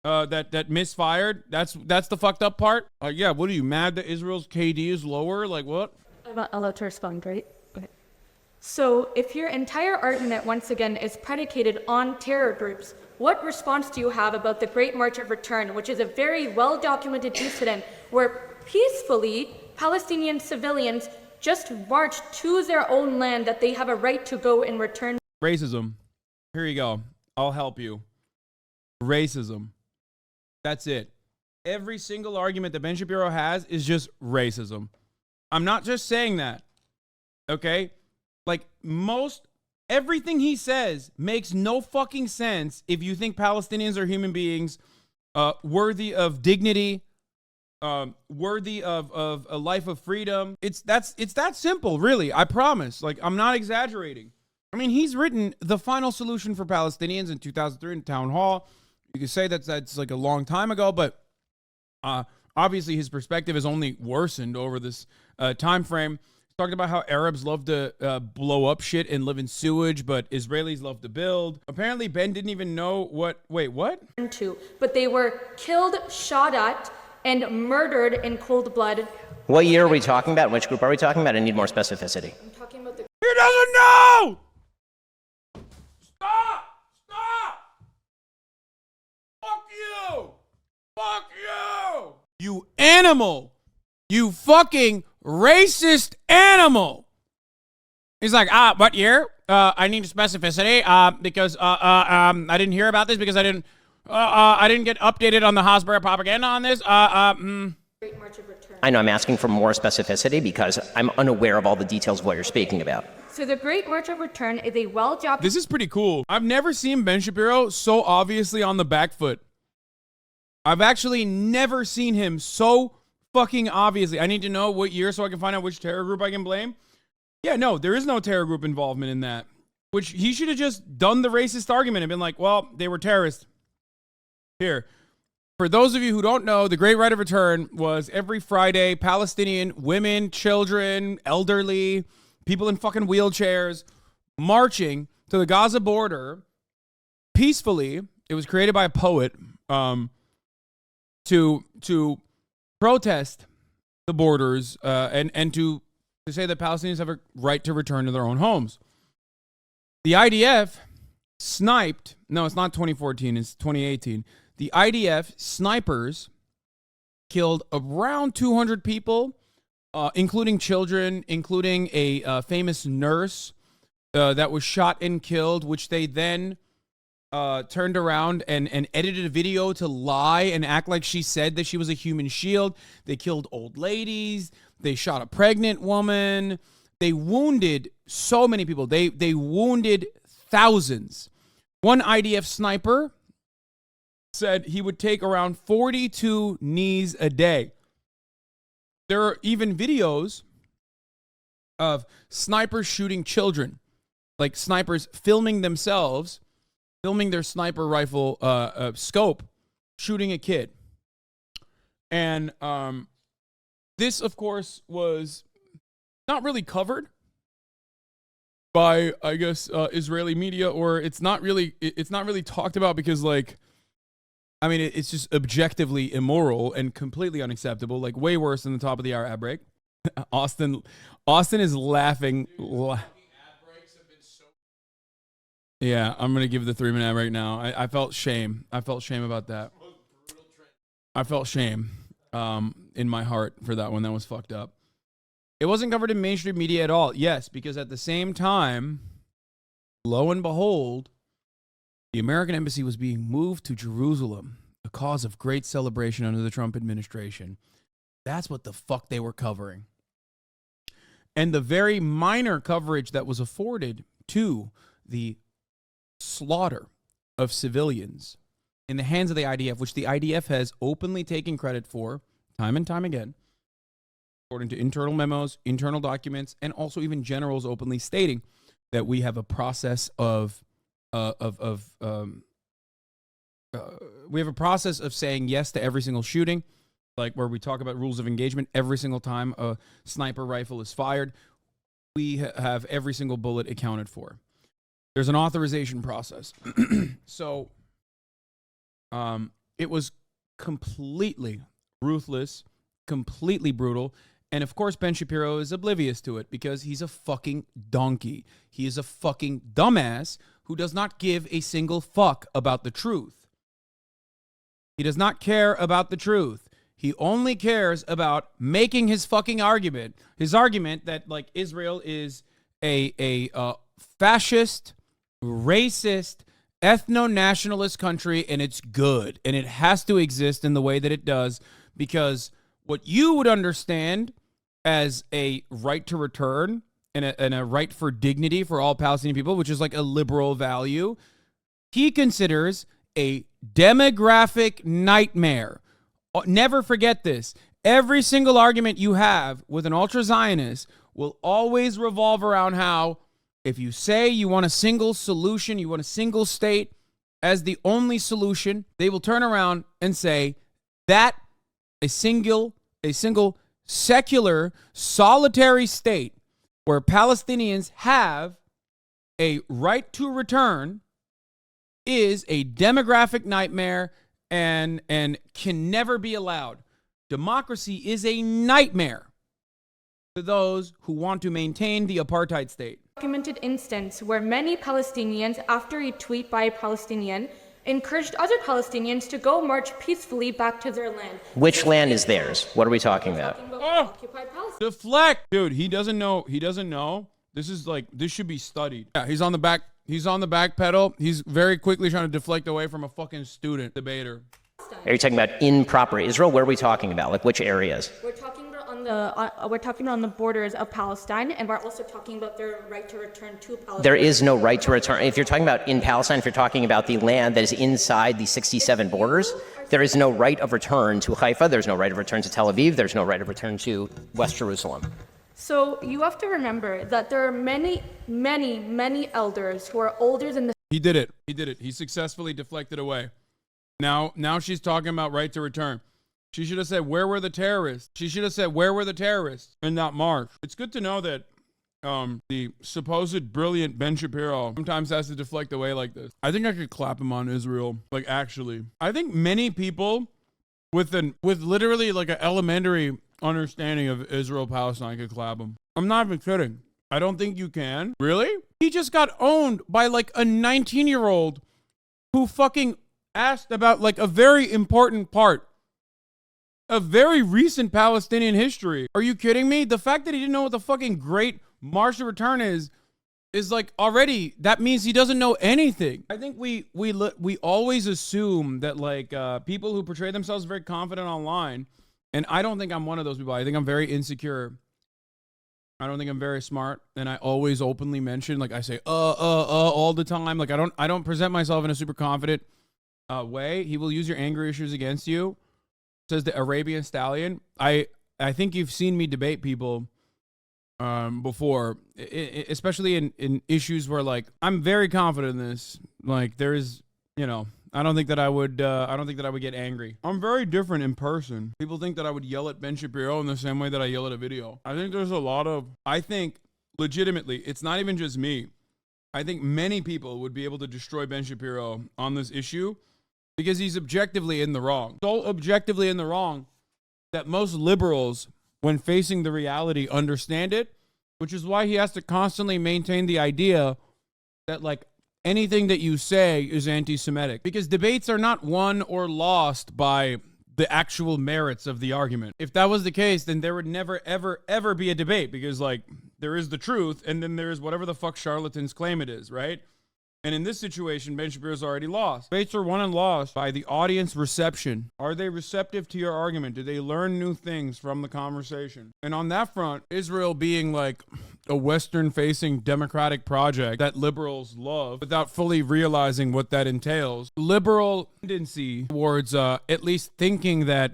that misfired. That's the fucked up part. Yeah, what are you, mad that Israel's KD is lower? Like, what? I'm not allowed to respond, right? Okay. So if your entire argument, once again, is predicated on terror groups, what response do you have about the Great March of Return, which is a very well-documented incident where peacefully Palestinian civilians just march to their own land that they have a right to go and return. Racism. Here you go. I'll help you. Racism. That's it. Every single argument that Ben Shapiro has is just racism. I'm not just saying that. Okay? Like, everything he says makes no fucking sense if you think Palestinians are human beings, worthy of dignity, worthy of a life of freedom. It's that simple, really. I promise. Like, I'm not exaggerating. I mean, he's written The Final Solution for Palestinians in 2003 in Town Hall. You could say that's like a long time ago, but obviously his perspective has only worsened over this time frame. He's talked about how Arabs love to blow up shit and live in sewage, but Israelis love to build. Apparently, Ben didn't even know what. Wait, what? But they were killed, shot at, and murdered in cold blood. What year are we talking about? Which group are we talking about? I need more specificity. I'm talking about the. He doesn't know! Stop! Fuck you! Fuck you! You animal! You fucking racist animal! He's like, what year? I need specificity, because I didn't hear about this because I didn't get updated on the Hasbara propaganda on this. Great March of Return. I know I'm asking for more specificity because I'm unaware of all the details of what you're speaking about. So the Great March of Return is a well-job. This is pretty cool. I've never seen Ben Shapiro so obviously on the back foot. I've actually never seen him so fucking obviously. I need to know what year so I can find out which terror group I can blame. Yeah, no, there is no terror group involvement in that. Which he should have just done the racist argument and been like, well, they were terrorists. Here. For those of you who don't know, the Great Right of Return was every Friday, Palestinian women, children, elderly, people in fucking wheelchairs, marching to the Gaza border peacefully. It was created by a poet to protest the borders and to say that Palestinians have a right to return to their own homes. The IDF sniped, no, it's not 2014, it's 2018. The IDF snipers killed around 200 people, including children, including a famous nurse that was shot and killed, which they then turned around and edited a video to lie and act like she said that she was a human shield. They killed old ladies. They shot a pregnant woman. They wounded so many people. They wounded thousands. One IDF sniper said he would take around 42 knees a day. There are even videos of snipers shooting children, like snipers filming themselves, filming their sniper rifle scope, shooting a kid. And this, of course, was not really covered by, I guess, Israeli media, or it's not really talked about because, like, I mean, it's just objectively immoral and completely unacceptable, like way worse than the top of the hour ad break. Austin is laughing. Yeah, I'm going to give the 3-minute ad break now. I felt shame. I felt shame about that. I felt shame in my heart for that one. That was fucked up. It wasn't covered in mainstream media at all. Yes, because at the same time, lo and behold, the American embassy was being moved to Jerusalem, a cause of great celebration under the Trump administration. That's what the fuck they were covering. And the very minor coverage that was afforded to the slaughter of civilians in the hands of the IDF, which the IDF has openly taken credit for time and time again, according to internal memos, internal documents, and also even generals openly stating that we have a process of saying yes to every single shooting, like where we talk about rules of engagement. Every single time a sniper rifle is fired, we have every single bullet accounted for. There's an authorization process. So it was completely ruthless, completely brutal. And of course, Ben Shapiro is oblivious to it because he's a fucking donkey. He is a fucking dumbass who does not give a single fuck about the truth. He does not care about the truth. He only cares about making his fucking argument. His argument that like Israel is a fascist, racist, ethno-nationalist country, and it's good, and it has to exist in the way that it does, because what you would understand as a right to return and a right for dignity for all Palestinian people, which is like a liberal value, he considers a demographic nightmare. Never forget this. Every single argument you have with an ultra-Zionist will always revolve around how if you say you want a single solution, you want a single state as the only solution, they will turn around and say that a single secular, solitary state where Palestinians have a right to return is a demographic nightmare and can never be allowed. Democracy is a nightmare to those who want to maintain the apartheid state. Documented instance where many Palestinians, after a tweet by a Palestinian, encouraged other Palestinians to go march peacefully back to their land. Which land is theirs? What are we talking about? Occupied Palestine. Deflect, dude. He doesn't know. This should be studied. Yeah, he's on the back pedal. He's very quickly trying to deflect away from a fucking student debater. Are you talking about in proper Israel? Where are we talking about? Like which areas? We're talking about on the borders of Palestine, and we're also talking about their right to return to Palestine. There is no right to return. If you're talking about in Palestine, if you're talking about the land that is inside the 67 borders, there is no right of return to Haifa. There's no right of return to Tel Aviv. There's no right of return to West Jerusalem. So you have to remember that there are many, many, many elders who are older than the... He did it. He successfully deflected away. Now she's talking about right to return. She should have said, where were the terrorists? She should have said, where were the terrorists in that march? It's good to know that the supposed brilliant Ben Shapiro sometimes has to deflect away like this. I think I could clap him on Israel. Like, actually. I think many people with literally like an elementary understanding of Israel-Palestine could clap him. I'm not even kidding. I don't think you can. Really? He just got owned by like a 19-year-old who fucking asked about like a very important part of very recent Palestinian history. Are you kidding me? The fact that he didn't know what the fucking Great March to Return is like already, that means he doesn't know anything. I think we always assume that like people who portray themselves very confident online, and I don't think I'm one of those people. I think I'm very insecure. I don't think I'm very smart, and I always openly mention, like I say all the time. Like I don't present myself in a super confident way. He will use your anger issues against you, says the Arabian Stallion. I think you've seen me debate people before, especially in issues where like I'm very confident in this. Like there is, I don't think that I would get angry. I'm very different in person. People think that I would yell at Ben Shapiro in the same way that I yell at a video. I think legitimately, it's not even just me. I think many people would be able to destroy Ben Shapiro on this issue because he's objectively in the wrong. So objectively in the wrong that most liberals, when facing the reality, understand it, which is why he has to constantly maintain the idea that like anything that you say is anti-Semitic, because debates are not won or lost by the actual merits of the argument. If that was the case, then there would never, ever, ever be a debate, because like there is the truth and then there is whatever the fuck charlatans claim it is, right? And in this situation, Ben Shapiro's already lost. Debates are won and lost by the audience reception. Are they receptive to your argument? Do they learn new things from the conversation? And on that front, Israel being like a Western-facing democratic project that liberals love without fully realizing what that entails, liberal tendency towards at least thinking that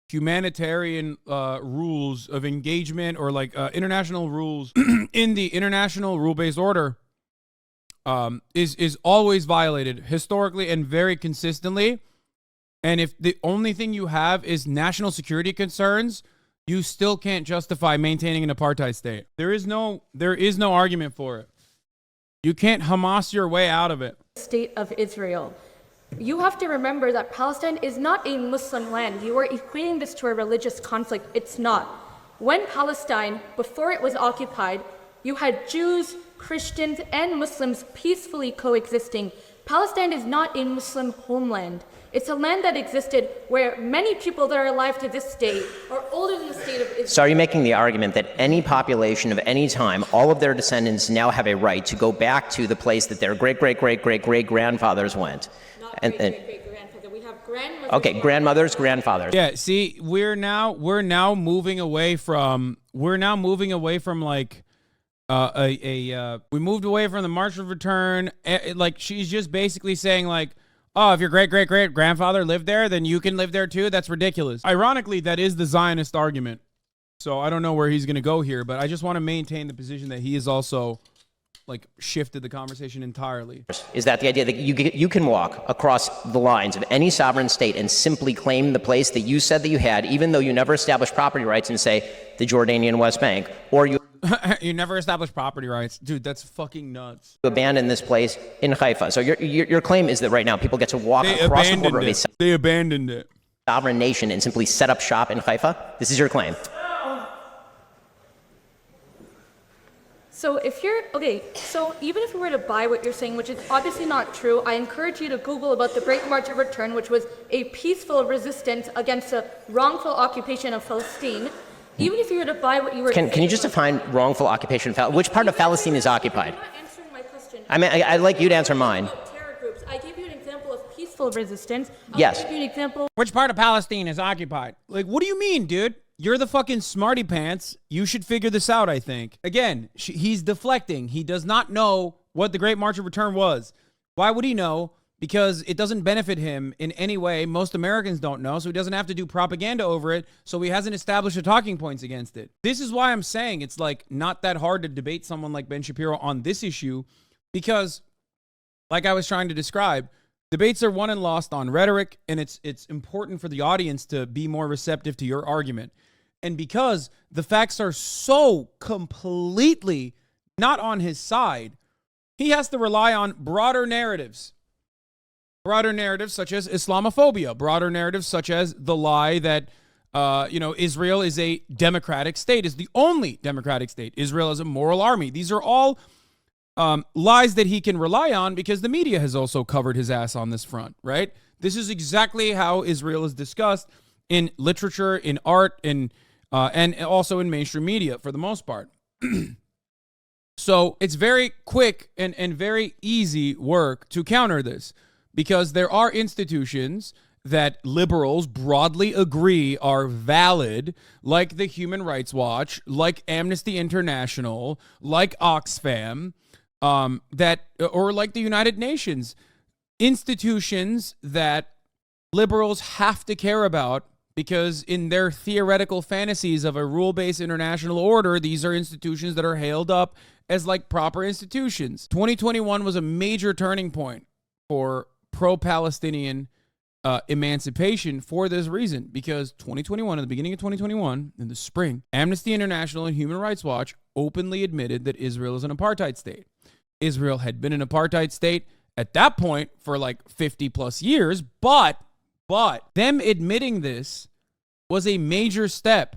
humanitarian rules of engagement or like international rules in the international rule-based order is always violated historically and very consistently. And if the only thing you have is national security concerns, you still can't justify maintaining an apartheid state. There is no argument for it. You can't Hamas your way out of it. State of Israel. You have to remember that Palestine is not a Muslim land. You are equating this to a religious conflict. It's not. When Palestine, before it was occupied, you had Jews, Christians, and Muslims peacefully coexisting. Palestine is not a Muslim homeland. It's a land that existed where many people that are alive to this day are older than the state of Israel. So are you making the argument that any population of any time, all of their descendants now have a right to go back to the place that their great-great-great-great-great-grandfathers went? Not great-great-great-grandfather. We have grandmothers. Okay, grandmothers, grandfathers. Yeah, see, we're now moving away from like we moved away from the March of Return. Like, she's just basically saying like, oh, if your great-great-great-grandfather lived there, then you can live there too. That's ridiculous. Ironically, that is the Zionist argument. So I don't know where he's going to go here, but I just want to maintain the position that he is also like shifted the conversation entirely. Is that the idea that you can walk across the lines of any sovereign state and simply claim the place that you said that you had, even though you never established property rights, and say the Jordanian West Bank, or you you never established property rights? Dude, that's fucking nuts. abandon this place in Haifa. So your claim is that right now people get to walk across the border of a They abandoned it. sovereign nation and simply set up shop in Haifa? This is your claim. So even if we were to buy what you're saying, which is obviously not true, I encourage you to Google about the Great March of Return, which was a peaceful resistance against the wrongful occupation of Palestine. Even if you were to buy what you were Can you just define wrongful occupation? Which part of Palestine is occupied? You're not answering my question. I mean, I'd like you to answer mine. Terror groups. I gave you an example of peaceful resistance. Yes. I'll give you an example. Which part of Palestine is occupied? Like, what do you mean, dude? You're the fucking smarty pants. You should figure this out, I think. Again, he's deflecting. He does not know what the Great March of Return was. Why would he know? Because it doesn't benefit him in any way. Most Americans don't know, so he doesn't have to do propaganda over it, so he hasn't established the talking points against it. This is why I'm saying it's like not that hard to debate someone like Ben Shapiro on this issue, because like I was trying to describe, debates are won and lost on rhetoric, and it's important for the audience to be more receptive to your argument. And because the facts are so completely not on his side, he has to rely on broader narratives. Broader narratives such as Islamophobia, broader narratives such as the lie that, Israel is a democratic state, is the only democratic state. Israel is a moral army. These are all lies that he can rely on because the media has also covered his ass on this front, right? This is exactly how Israel is discussed in literature, in art, and also in mainstream media for the most part. So it's very quick and very easy work to counter this, because there are institutions that liberals broadly agree are valid, like the Human Rights Watch, like Amnesty International, like Oxfam, or like the United Nations. Institutions that liberals have to care about, because in their theoretical fantasies of a rule-based international order, these are institutions that are hailed up as like proper institutions. 2021 was a major turning point for pro-Palestinian emancipation for this reason, because 2021, at the beginning of 2021, in the spring, Amnesty International and Human Rights Watch openly admitted that Israel is an apartheid state. Israel had been an apartheid state at that point for like 50 plus years, but them admitting this was a major step,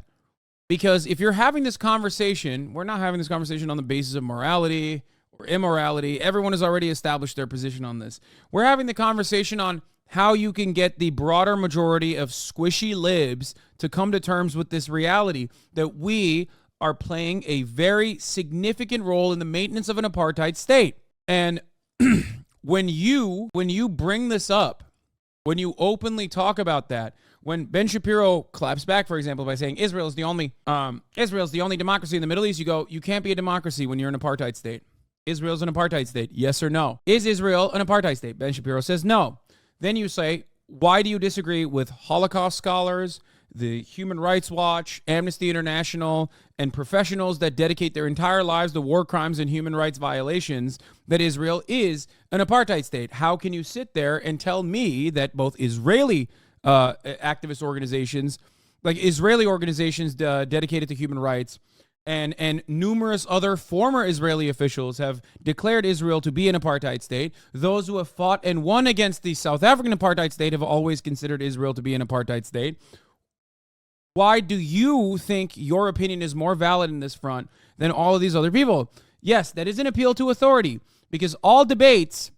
because if you're having this conversation, we're not having this conversation on the basis of morality or immorality. Everyone has already established their position on this. We're having the conversation on how you can get the broader majority of squishy libs to come to terms with this reality that we are playing a very significant role in the maintenance of an apartheid state. And when you bring this up, when you openly talk about that, when Ben Shapiro claps back, for example, by saying Israel's the only democracy in the Middle East, you go, you can't be a democracy when you're an apartheid state. Israel's an apartheid state. Yes or no? Is Israel an apartheid state? Ben Shapiro says no. Then you say, why do you disagree with Holocaust scholars, the Human Rights Watch, Amnesty International, and professionals that dedicate their entire lives to war crimes and human rights violations, that Israel is an apartheid state? How can you sit there and tell me that both Israeli activist organizations, like Israeli organizations dedicated to human rights, and numerous other former Israeli officials have declared Israel to be an apartheid state? Those who have fought and won against the South African apartheid state have always considered Israel to be an apartheid state. Why do you think your opinion is more valid in this front than all of these other people? Yes, that is an appeal to authority, because all debates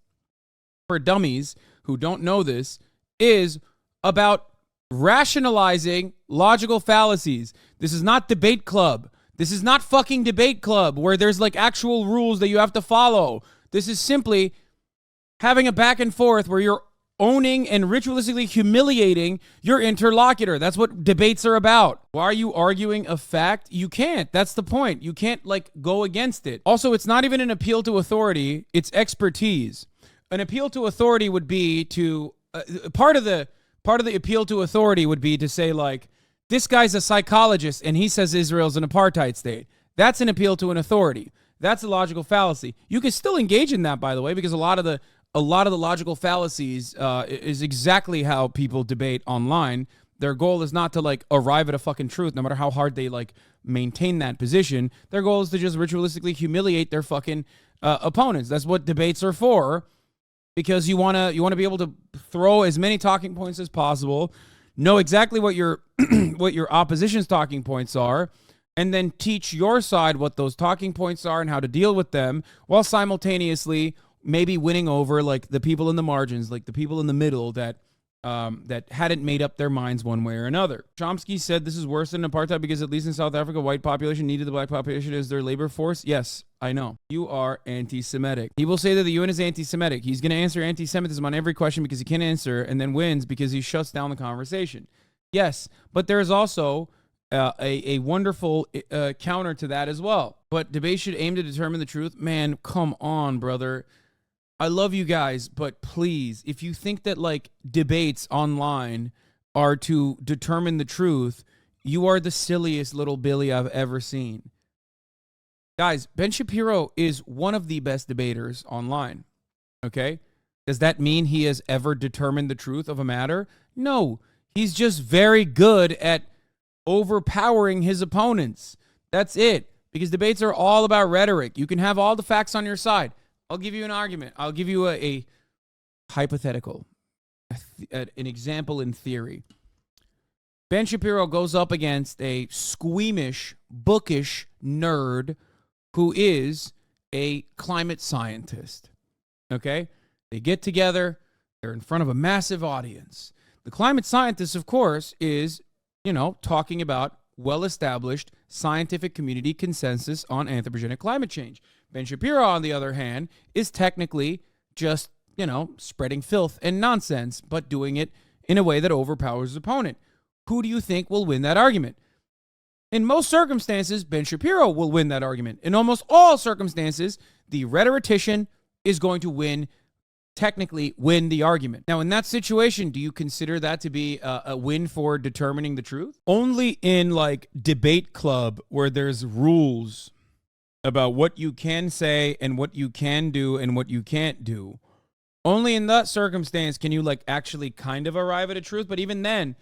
for dummies who don't know this, is about rationalizing logical fallacies. This is not debate club. This is not fucking debate club where there's like actual rules that you have to follow. This is simply having a back and forth where you're owning and ritualistically humiliating your interlocutor. That's what debates are about. Why are you arguing a fact? You can't. That's the point. You can't like go against it. Also, it's not even an appeal to authority. It's expertise. An appeal to authority would be to part of the appeal to authority would be to say like, this guy's a psychologist and he says Israel's an apartheid state. That's an appeal to an authority. That's a logical fallacy. You can still engage in that, by the way, because a lot of the logical fallacies is exactly how people debate online. Their goal is not to like arrive at a fucking truth, no matter how hard they like maintain that position. Their goal is to just ritualistically humiliate their fucking opponents. That's what debates are for, because you wanna be able to throw as many talking points as possible, know exactly what your what your opposition's talking points are, and then teach your side what those talking points are and how to deal with them, while simultaneously maybe winning over like the people in the margins, like the people in the middle that hadn't made up their minds one way or another. Chomsky said this is worse than apartheid because at least in South Africa, white population needed the black population as their labor force. Yes, I know. You are anti-Semitic. He will say that the UN is anti-Semitic. He's going to answer anti-Semitism on every question because he can't answer, and then wins because he shuts down the conversation. Yes, but there is also a wonderful counter to that as well. But debate should aim to determine the truth. Man, come on, brother. I love you guys, but please, if you think that like debates online are to determine the truth, you are the silliest little Billy I've ever seen. Guys, Ben Shapiro is one of the best debaters online. Okay? Does that mean he has ever determined the truth of a matter? No. He's just very good at overpowering his opponents. That's it. Because debates are all about rhetoric. You can have all the facts on your side. I'll give you an argument. I'll give you a hypothetical, an example in theory. Ben Shapiro goes up against a squeamish, bookish nerd who is a climate scientist. Okay? They get together. They're in front of a massive audience. The climate scientist, of course, is, talking about well-established scientific community consensus on anthropogenic climate change. Ben Shapiro, on the other hand, is technically just, spreading filth and nonsense, but doing it in a way that overpowers his opponent. Who do you think will win that argument? In most circumstances, Ben Shapiro will win that argument. In almost all circumstances, the rhetorician is going to technically win the argument. Now, in that situation, do you consider that to be a win for determining the truth? Only in like debate club where there's rules about what you can say and what you can do and what you can't do. Only in that circumstance can you like actually kind of arrive at a truth, but even then,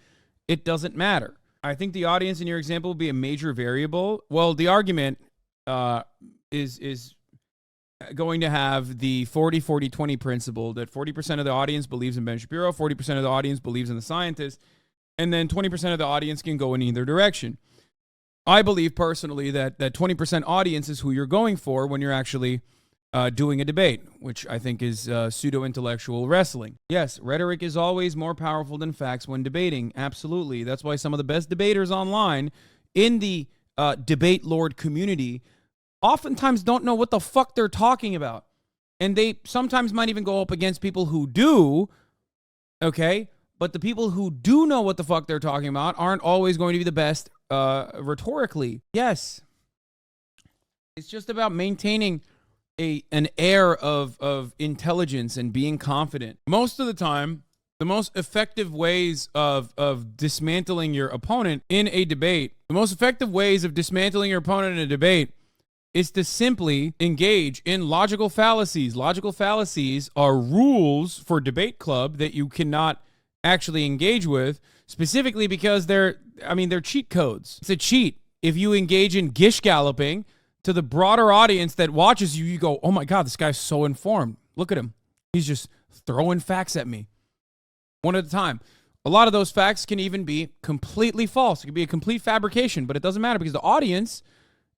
it doesn't matter. I think the audience in your example will be a major variable. Well, the argument is going to have the 40-40-20 principle that 40% of the audience believes in Ben Shapiro, 40% of the audience believes in the scientist, and then 20% of the audience can go in either direction. I believe personally that 20% audience is who you're going for when you're actually doing a debate, which I think is pseudo-intellectual wrestling. Yes, rhetoric is always more powerful than facts when debating. Absolutely. That's why some of the best debaters online in the debate lord community oftentimes don't know what the fuck they're talking about. And they sometimes might even go up against people who do, okay? But the people who do know what the fuck they're talking about aren't always going to be the best rhetorically. Yes. It's just about maintaining an air of intelligence and being confident. Most of the time, the most effective ways of dismantling your opponent in a debate, is to simply engage in logical fallacies. Logical fallacies are rules for debate club that you cannot actually engage with, specifically because they're cheat codes. It's a cheat. If you engage in gish galloping to the broader audience that watches you, you go, oh my God, this guy's so informed. Look at him. He's just throwing facts at me one at a time. A lot of those facts can even be completely false. It can be a complete fabrication, but it doesn't matter because the audience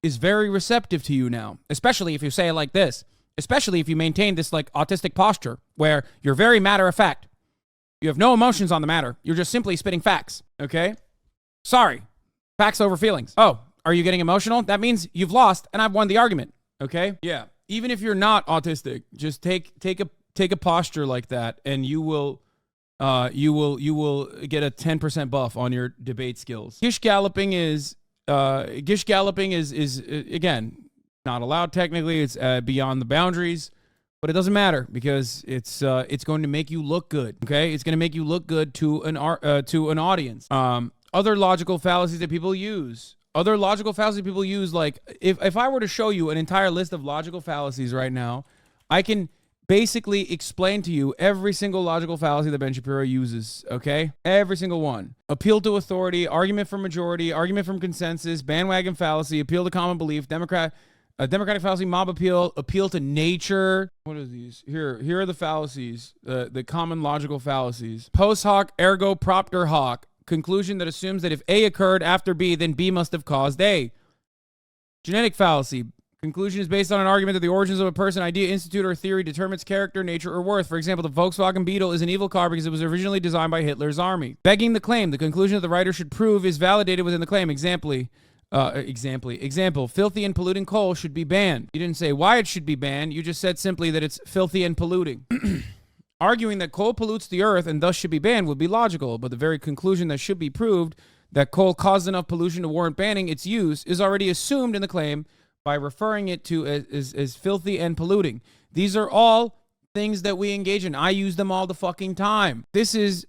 is very receptive to you now, especially if you say it like this. especially if you maintain this like autistic posture where you're very matter of fact. You have no emotions on the matter. You're just simply spitting facts, okay? Sorry, facts over feelings. Oh, are you getting emotional? That means you've lost and I've won the argument, okay? Yeah, even if you're not autistic, just take a posture like that and you will get a 10% buff on your debate skills. Gish galloping is again not allowed technically. It's beyond the boundaries, but it doesn't matter because it's going to make you look good. Okay, it's going to make you look good to an audience. Other logical fallacies that people use. Like if I were to show you an entire list of logical fallacies right now, I can basically explain to you every single logical fallacy that Ben Shapiro uses, okay? Every single one. Appeal to authority, argument from majority, argument from consensus, bandwagon fallacy, appeal to common belief, democratic fallacy, mob appeal, appeal to nature. What are these? Here are the fallacies, the common logical fallacies. Post hoc, ergo propter hoc. Conclusion that assumes that if A occurred after B, then B must have caused A. Genetic fallacy. Conclusion is based on an argument that the origins of a person, idea, institute, or theory determines character, nature, or worth. For example, the Volkswagen Beetle is an evil car because it was originally designed by Hitler's army. Begging the claim. The conclusion that the writer should prove is validated within the claim. Example, filthy and polluting coal should be banned. You didn't say why it should be banned. You just said simply that it's filthy and polluting. Arguing that coal pollutes the earth and thus should be banned would be logical, but the very conclusion that should be proved that coal caused enough pollution to warrant banning its use is already assumed in the claim by referring it to as filthy and polluting. These are all things that we engage in. I use them all the fucking time. This is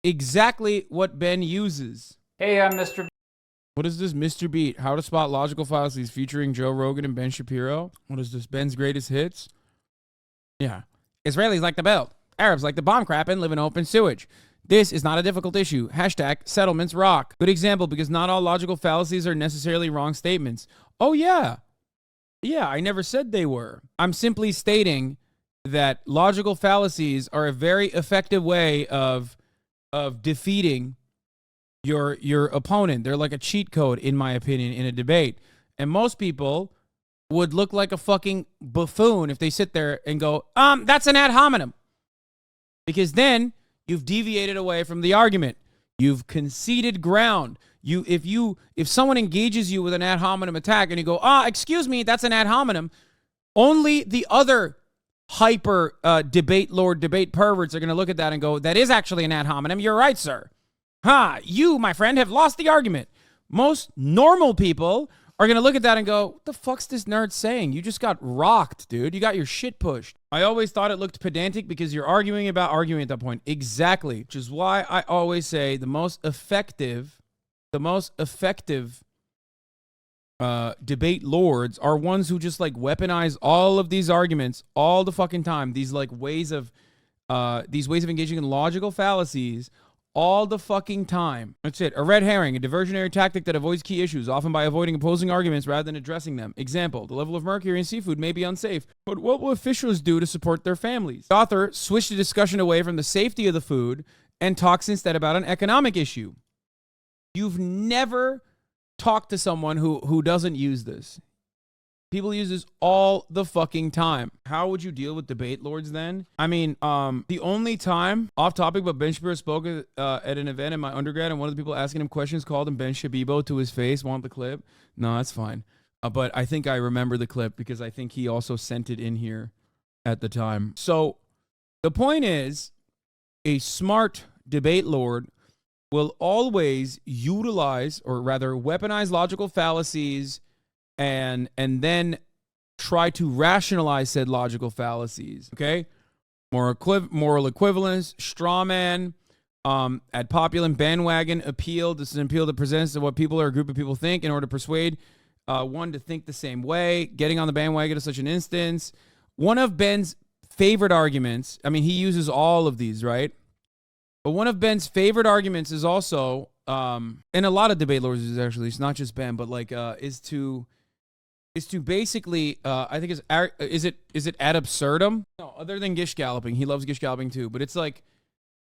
exactly what Ben uses. Hey, I'm Mr. What is this, Mr. Beat? How to spot logical fallacies featuring Joe Rogan and Ben Shapiro? What is this, Ben's greatest hits? Yeah. Israelis like the belt. Arabs like the bomb crap and live in open sewage. This is not a difficult issue. Hashtag settlements rock. Good example because not all logical fallacies are necessarily wrong statements. Oh, yeah. Yeah, I never said they were. I'm simply stating that logical fallacies are a very effective way of defeating your opponent. They're like a cheat code, in my opinion, in a debate. And most people would look like a fucking buffoon if they sit there and go, that's an ad hominem. Because then you've deviated away from the argument. You've conceded ground. If someone engages you with an ad hominem attack and you go, excuse me, that's an ad hominem, only the other hyper debate lord, debate perverts are going to look at that and go, that is actually an ad hominem. You're right, sir. You, my friend, have lost the argument. Most normal people are going to look at that and go, what the fuck's this nerd saying? You just got rocked, dude. You got your shit pushed. I always thought it looked pedantic because you're arguing about arguing at that point. Exactly. Which is why I always say the most effective debate lords are ones who just like weaponize all of these arguments all the fucking time. These like ways of engaging in logical fallacies all the fucking time. That's it. A red herring, a diversionary tactic that avoids key issues, often by avoiding opposing arguments rather than addressing them. Example, the level of mercury in seafood may be unsafe, but what will officials do to support their families? The author switched the discussion away from the safety of the food and talks instead about an economic issue. You've never talked to someone who doesn't use this. People use this all the fucking time. How would you deal with debate lords then? I mean, the only time, off topic, but Ben Shapiro spoke at an event in my undergrad, and one of the people asking him questions called him Ben Shabibo to his face. Want the clip? No, that's fine. But I think I remember the clip because I think he also sent it in here at the time. So the point is, a smart debate lord will always utilize, or rather weaponize logical fallacies and then try to rationalize said logical fallacies, okay? Moral equivalence, straw man, ad populum, bandwagon, appeal. This is an appeal that presents to what people or a group of people think in order to persuade one to think the same way. Getting on the bandwagon of such an instance. One of Ben's favorite arguments, I mean, he uses all of these, right? But one of Ben's favorite arguments is also, and a lot of debate lords is actually, it's not just Ben, but like, is to basically, I think is it ad absurdum? No, other than Gish galloping. He loves Gish galloping too. But it's like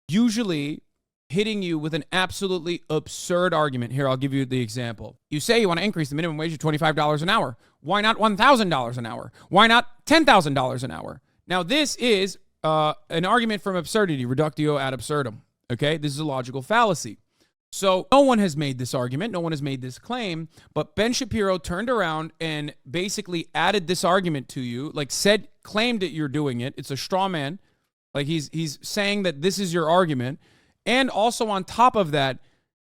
usually hitting you with an absolutely absurd argument. Here, I'll give you the example. You say you want to increase the minimum wage to $25 an hour. Why not $1,000 an hour? Why not $10,000 an hour? Now, this is an argument from absurdity, reductio ad absurdum. Okay, this is a logical fallacy. So no one has made this argument, no one has made this claim, but Ben Shapiro turned around and basically added this argument to you, like claimed that you're doing it. It's a straw man. Like he's saying that this is your argument. And also on top of that,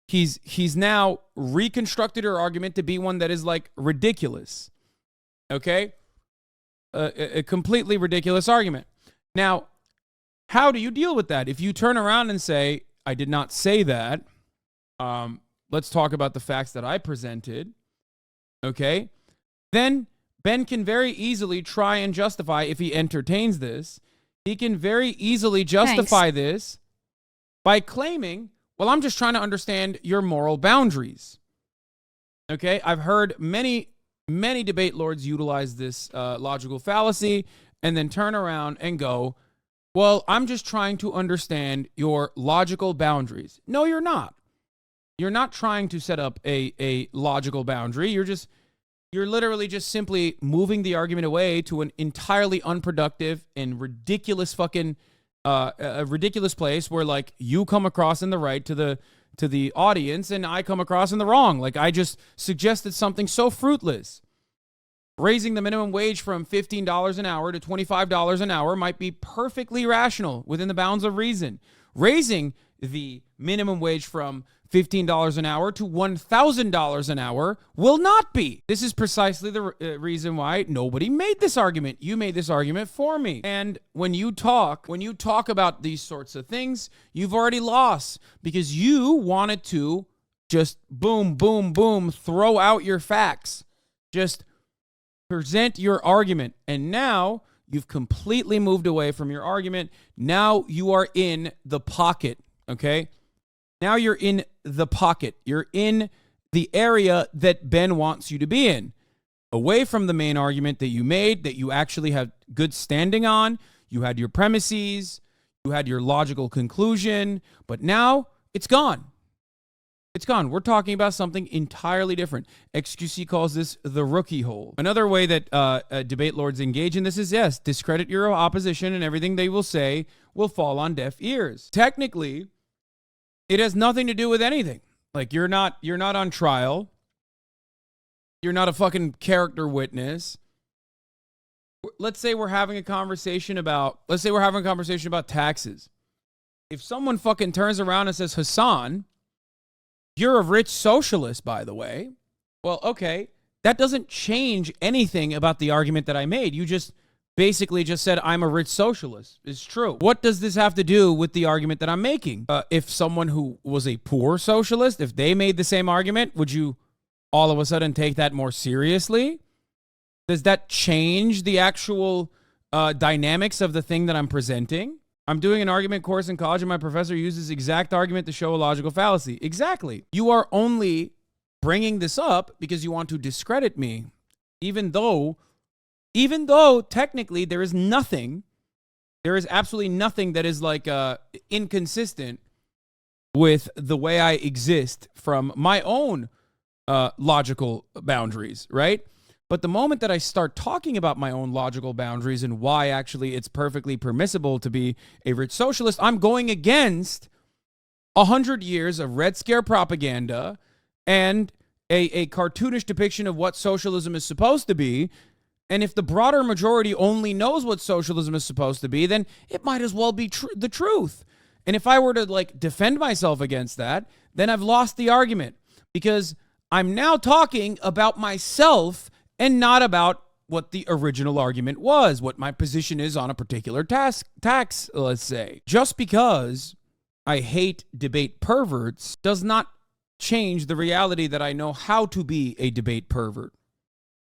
he's now reconstructed your argument to be one that is like ridiculous. Okay? A completely ridiculous argument. Now, how do you deal with that? If you turn around and say, I did not say that, let's talk about the facts that I presented, okay? Then Ben can very easily try and justify, if he entertains this, he can very easily justify this by claiming, well, I'm just trying to understand your moral boundaries. Okay? I've heard many debate lords utilize this logical fallacy and then turn around and go, well, I'm just trying to understand your logical boundaries. No, you're not. You're not trying to set up a logical boundary. You're literally just simply moving the argument away to an entirely unproductive and ridiculous fucking a ridiculous place where like you come across in the right to the audience and I come across in the wrong. Like I just suggested something so fruitless. Raising the minimum wage from $15 an hour to $25 an hour might be perfectly rational within the bounds of reason. Raising the minimum wage from $15 an hour to $1,000 an hour will not be. This is precisely the reason why nobody made this argument. You made this argument for me. And when you talk about these sorts of things, you've already lost because you wanted to just boom, boom, boom, throw out your facts. Just present your argument. And now you've completely moved away from your argument. Now you are in the pocket, okay? Now you're in the pocket. You're in the area that Ben wants you to be in. Away from the main argument that you made, that you actually have good standing on. You had your premises. You had your logical conclusion. But now it's gone. It's gone. We're talking about something entirely different. XQC calls this the rookie hole. Another way that debate lords engage in this is, yes, discredit your opposition and everything they will say will fall on deaf ears. Technically, it has nothing to do with anything. Like you're not on trial. You're not a fucking character witness. Let's say we're having a conversation about taxes. If someone fucking turns around and says, Hasan, you're a rich socialist, by the way. Well, okay. That doesn't change anything about the argument that I made. You just basically just said I'm a rich socialist. It's true. What does this have to do with the argument that I'm making? If someone who was a poor socialist, if they made the same argument, would you all of a sudden take that more seriously? Does that change the actual dynamics of the thing that I'm presenting? I'm doing an argument course in college and my professor uses exact argument to show a logical fallacy. Exactly. You are only bringing this up because you want to discredit me, even though technically there is absolutely nothing that is like inconsistent with the way I exist from my own logical boundaries, right? But the moment that I start talking about my own logical boundaries and why actually it's perfectly permissible to be a rich socialist, I'm going against 100 years of Red Scare propaganda and a cartoonish depiction of what socialism is supposed to be. And if the broader majority only knows what socialism is supposed to be, then it might as well be the truth. And if I were to like defend myself against that, then I've lost the argument because I'm now talking about myself and not about what the original argument was, what my position is on a particular tax, let's say. Just because I hate debate perverts does not change the reality that I know how to be a debate pervert.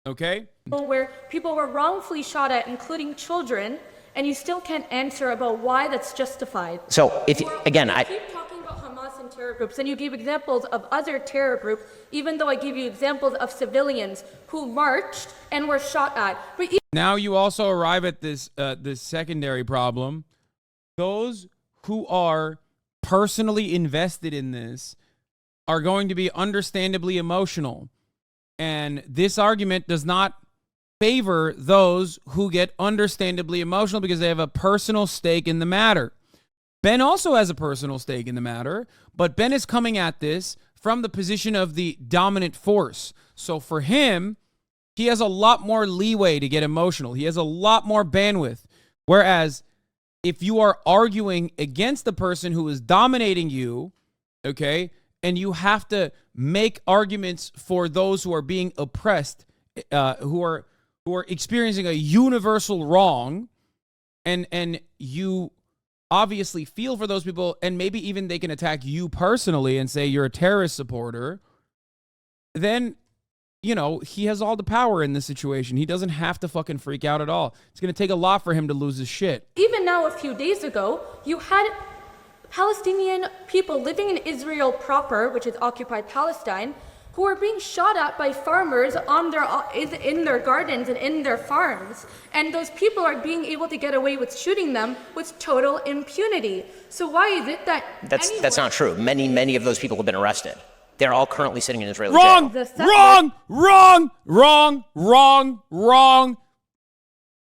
Okay? Where people were wrongfully shot at, including children, and you still can't answer about why that's justified. So, if again, I keep talking about Hamas and terror groups, and you gave examples of other terror groups, even though I gave you examples of civilians who marched and were shot at. But now you also arrive at this secondary problem. Those who are personally invested in this are going to be understandably emotional. And this argument does not favor those who get understandably emotional because they have a personal stake in the matter. Ben also has a personal stake in the matter, but Ben is coming at this from the position of the dominant force. So for him, he has a lot more leeway to get emotional. He has a lot more bandwidth. Whereas if you are arguing against the person who is dominating you, okay, and you have to make arguments for those who are being oppressed, who are experiencing a universal wrong, and you obviously feel for those people, and maybe even they can attack you personally and say you're a terrorist supporter, then, you know, he has all the power in this situation. He doesn't have to fucking freak out at all. It's going to take a lot for him to lose his shit. Even now, a few days ago, you had Palestinian people living in Israel proper, which is occupied Palestine, who are being shot at by farmers in their gardens and in their farms. And those people are being able to get away with shooting them with total impunity. So why is it that That's not true. Many of those people have been arrested. They're all currently sitting in Israeli Wrong! jail.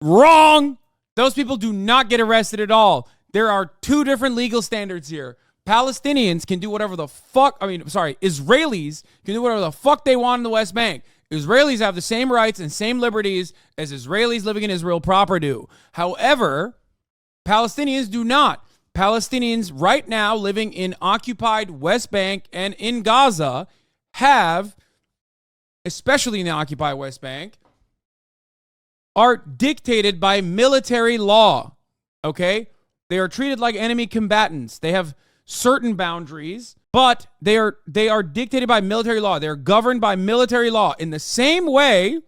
Wrong! Those people do not get arrested at all. There are two different legal standards here. Palestinians can do whatever the fuck, Israelis can do whatever the fuck they want in the West Bank. Israelis have the same rights and same liberties as Israelis living in Israel proper do. However, Palestinians do not. Palestinians right now living in occupied West Bank and in Gaza have, especially in the occupied West Bank, are dictated by military law, okay? They are treated like enemy combatants. They have certain boundaries, but they are dictated by military law. They're governed by military law in the same way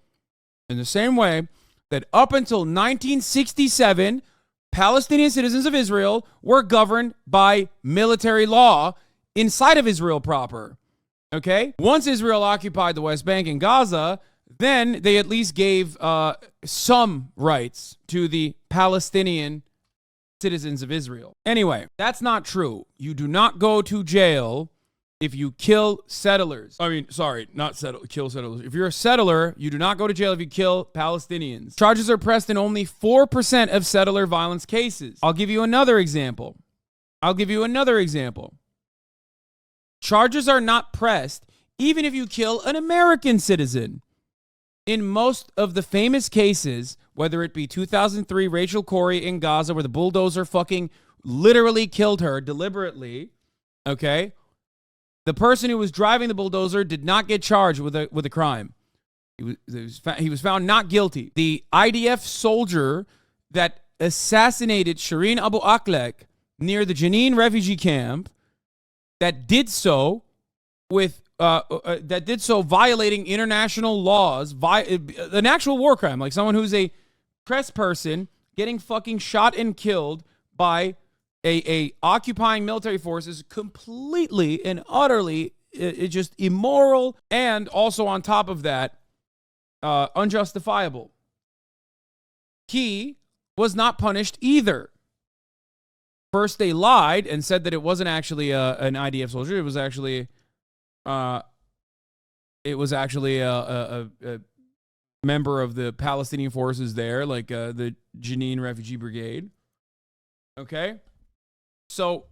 that up until 1967, Palestinian citizens of Israel were governed by military law inside of Israel proper. Okay? Once Israel occupied the West Bank and Gaza, then they at least gave some rights to the Palestinian citizens of Israel. Anyway, that's not true. You do not go to jail if you kill settlers. Kill settlers. If you're a settler, you do not go to jail if you kill Palestinians. Charges are pressed in only 4% of settler violence cases. I'll give you another example. Charges are not pressed even if you kill an American citizen. In most of the famous cases, whether it be 2003 Rachel Corrie in Gaza, where the bulldozer fucking literally killed her deliberately, okay? The person who was driving the bulldozer did not get charged with a crime. He was found not guilty. The IDF soldier that assassinated Shireen Abu Akleh near the Jenin refugee camp, that did so violating international laws, an actual war crime, like someone who's a press person getting fucking shot and killed by a occupying military force is completely and utterly just immoral, and also on top of that, unjustifiable. He was not punished either. First, they lied and said that it wasn't actually an IDF soldier. It was actually a member of the Palestinian forces there, like the Jenin Refugee Brigade. Okay? So,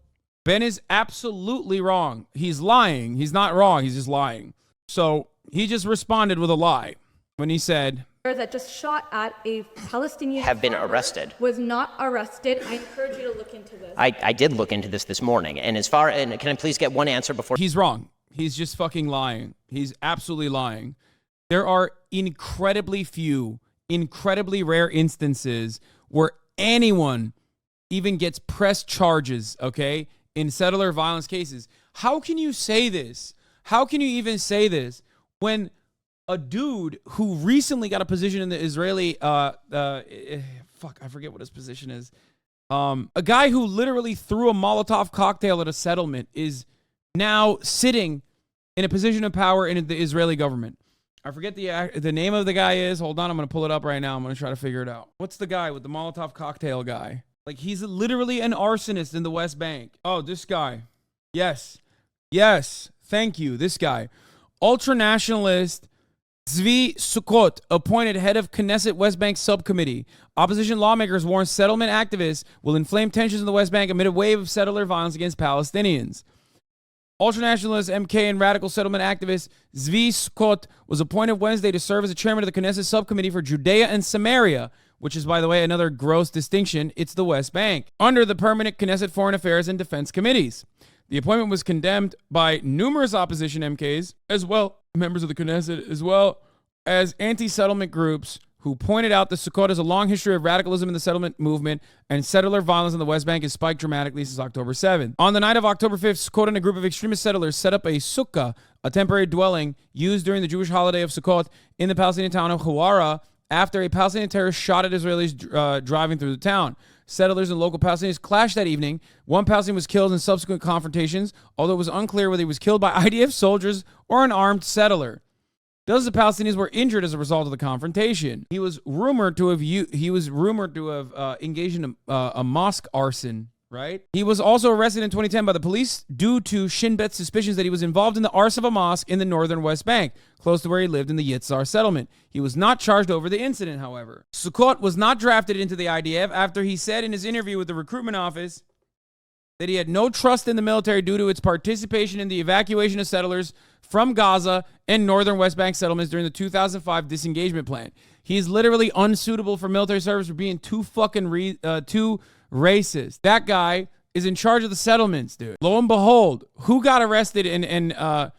Ben is absolutely wrong. He's lying. He's not wrong. He's just lying. So, he just responded with a lie when he said that just shot at a Palestinian have been arrested. Was not arrested. I encourage you to look into this. I did look into this morning. And can I please get one answer before? He's wrong. He's just fucking lying. He's absolutely lying. There are incredibly few, incredibly rare instances where anyone even gets pressed charges, okay, in settler violence cases. How can you say this? How can you even say this when a dude who recently got a position in the Israeli, I forget what his position is. A guy who literally threw a Molotov cocktail at a settlement is now sitting in a position of power in the Israeli government. I forget the name of the guy is. Hold on, I'm going to pull it up right now. I'm going to try to figure it out. What's the guy with the Molotov cocktail guy? Like, he's literally an arsonist in the West Bank. Oh, this guy. Yes. Thank you. This guy. Ultranationalist, Zvi Sukkot, appointed head of Knesset West Bank subcommittee. Opposition lawmakers warn settlement activists will inflame tensions in the West Bank amid a wave of settler violence against Palestinians. Ultranationalist MK and radical settlement activist Zvi Sukkot was appointed Wednesday to serve as the chairman of the Knesset subcommittee for Judea and Samaria, which is, by the way, another gross distinction. It's the West Bank, under the permanent Knesset Foreign Affairs and Defense Committees. The appointment was condemned by numerous opposition MKs, as well, members of the Knesset, as well as anti-settlement groups who pointed out that Sukkot has a long history of radicalism in the settlement movement, and settler violence in the West Bank has spiked dramatically since October 7th. On the night of October 5th, Sukkot and a group of extremist settlers set up a sukkah, a temporary dwelling used during the Jewish holiday of Sukkot in the Palestinian town of Hawara, after a Palestinian terrorist shot at Israelis driving through the town. Settlers and local Palestinians clashed that evening. One Palestinian was killed in subsequent confrontations, although it was unclear whether he was killed by IDF soldiers or an armed settler. Dozens of Palestinians were injured as a result of the confrontation. He was rumored to have engaged in a mosque arson. Right? He was also arrested in 2010 by the police due to Shin Bet's suspicions that he was involved in the arson of a mosque in the northern West Bank, close to where he lived in the Yitzhar settlement. He was not charged over the incident, however. Sukkot was not drafted into the IDF after he said in his interview with the recruitment office that he had no trust in the military due to its participation in the evacuation of settlers from Gaza and northern West Bank settlements during the 2005 disengagement plan. He is literally unsuitable for military service for being too racist. That guy is in charge of the settlements, dude. Lo and behold, who got arrested 10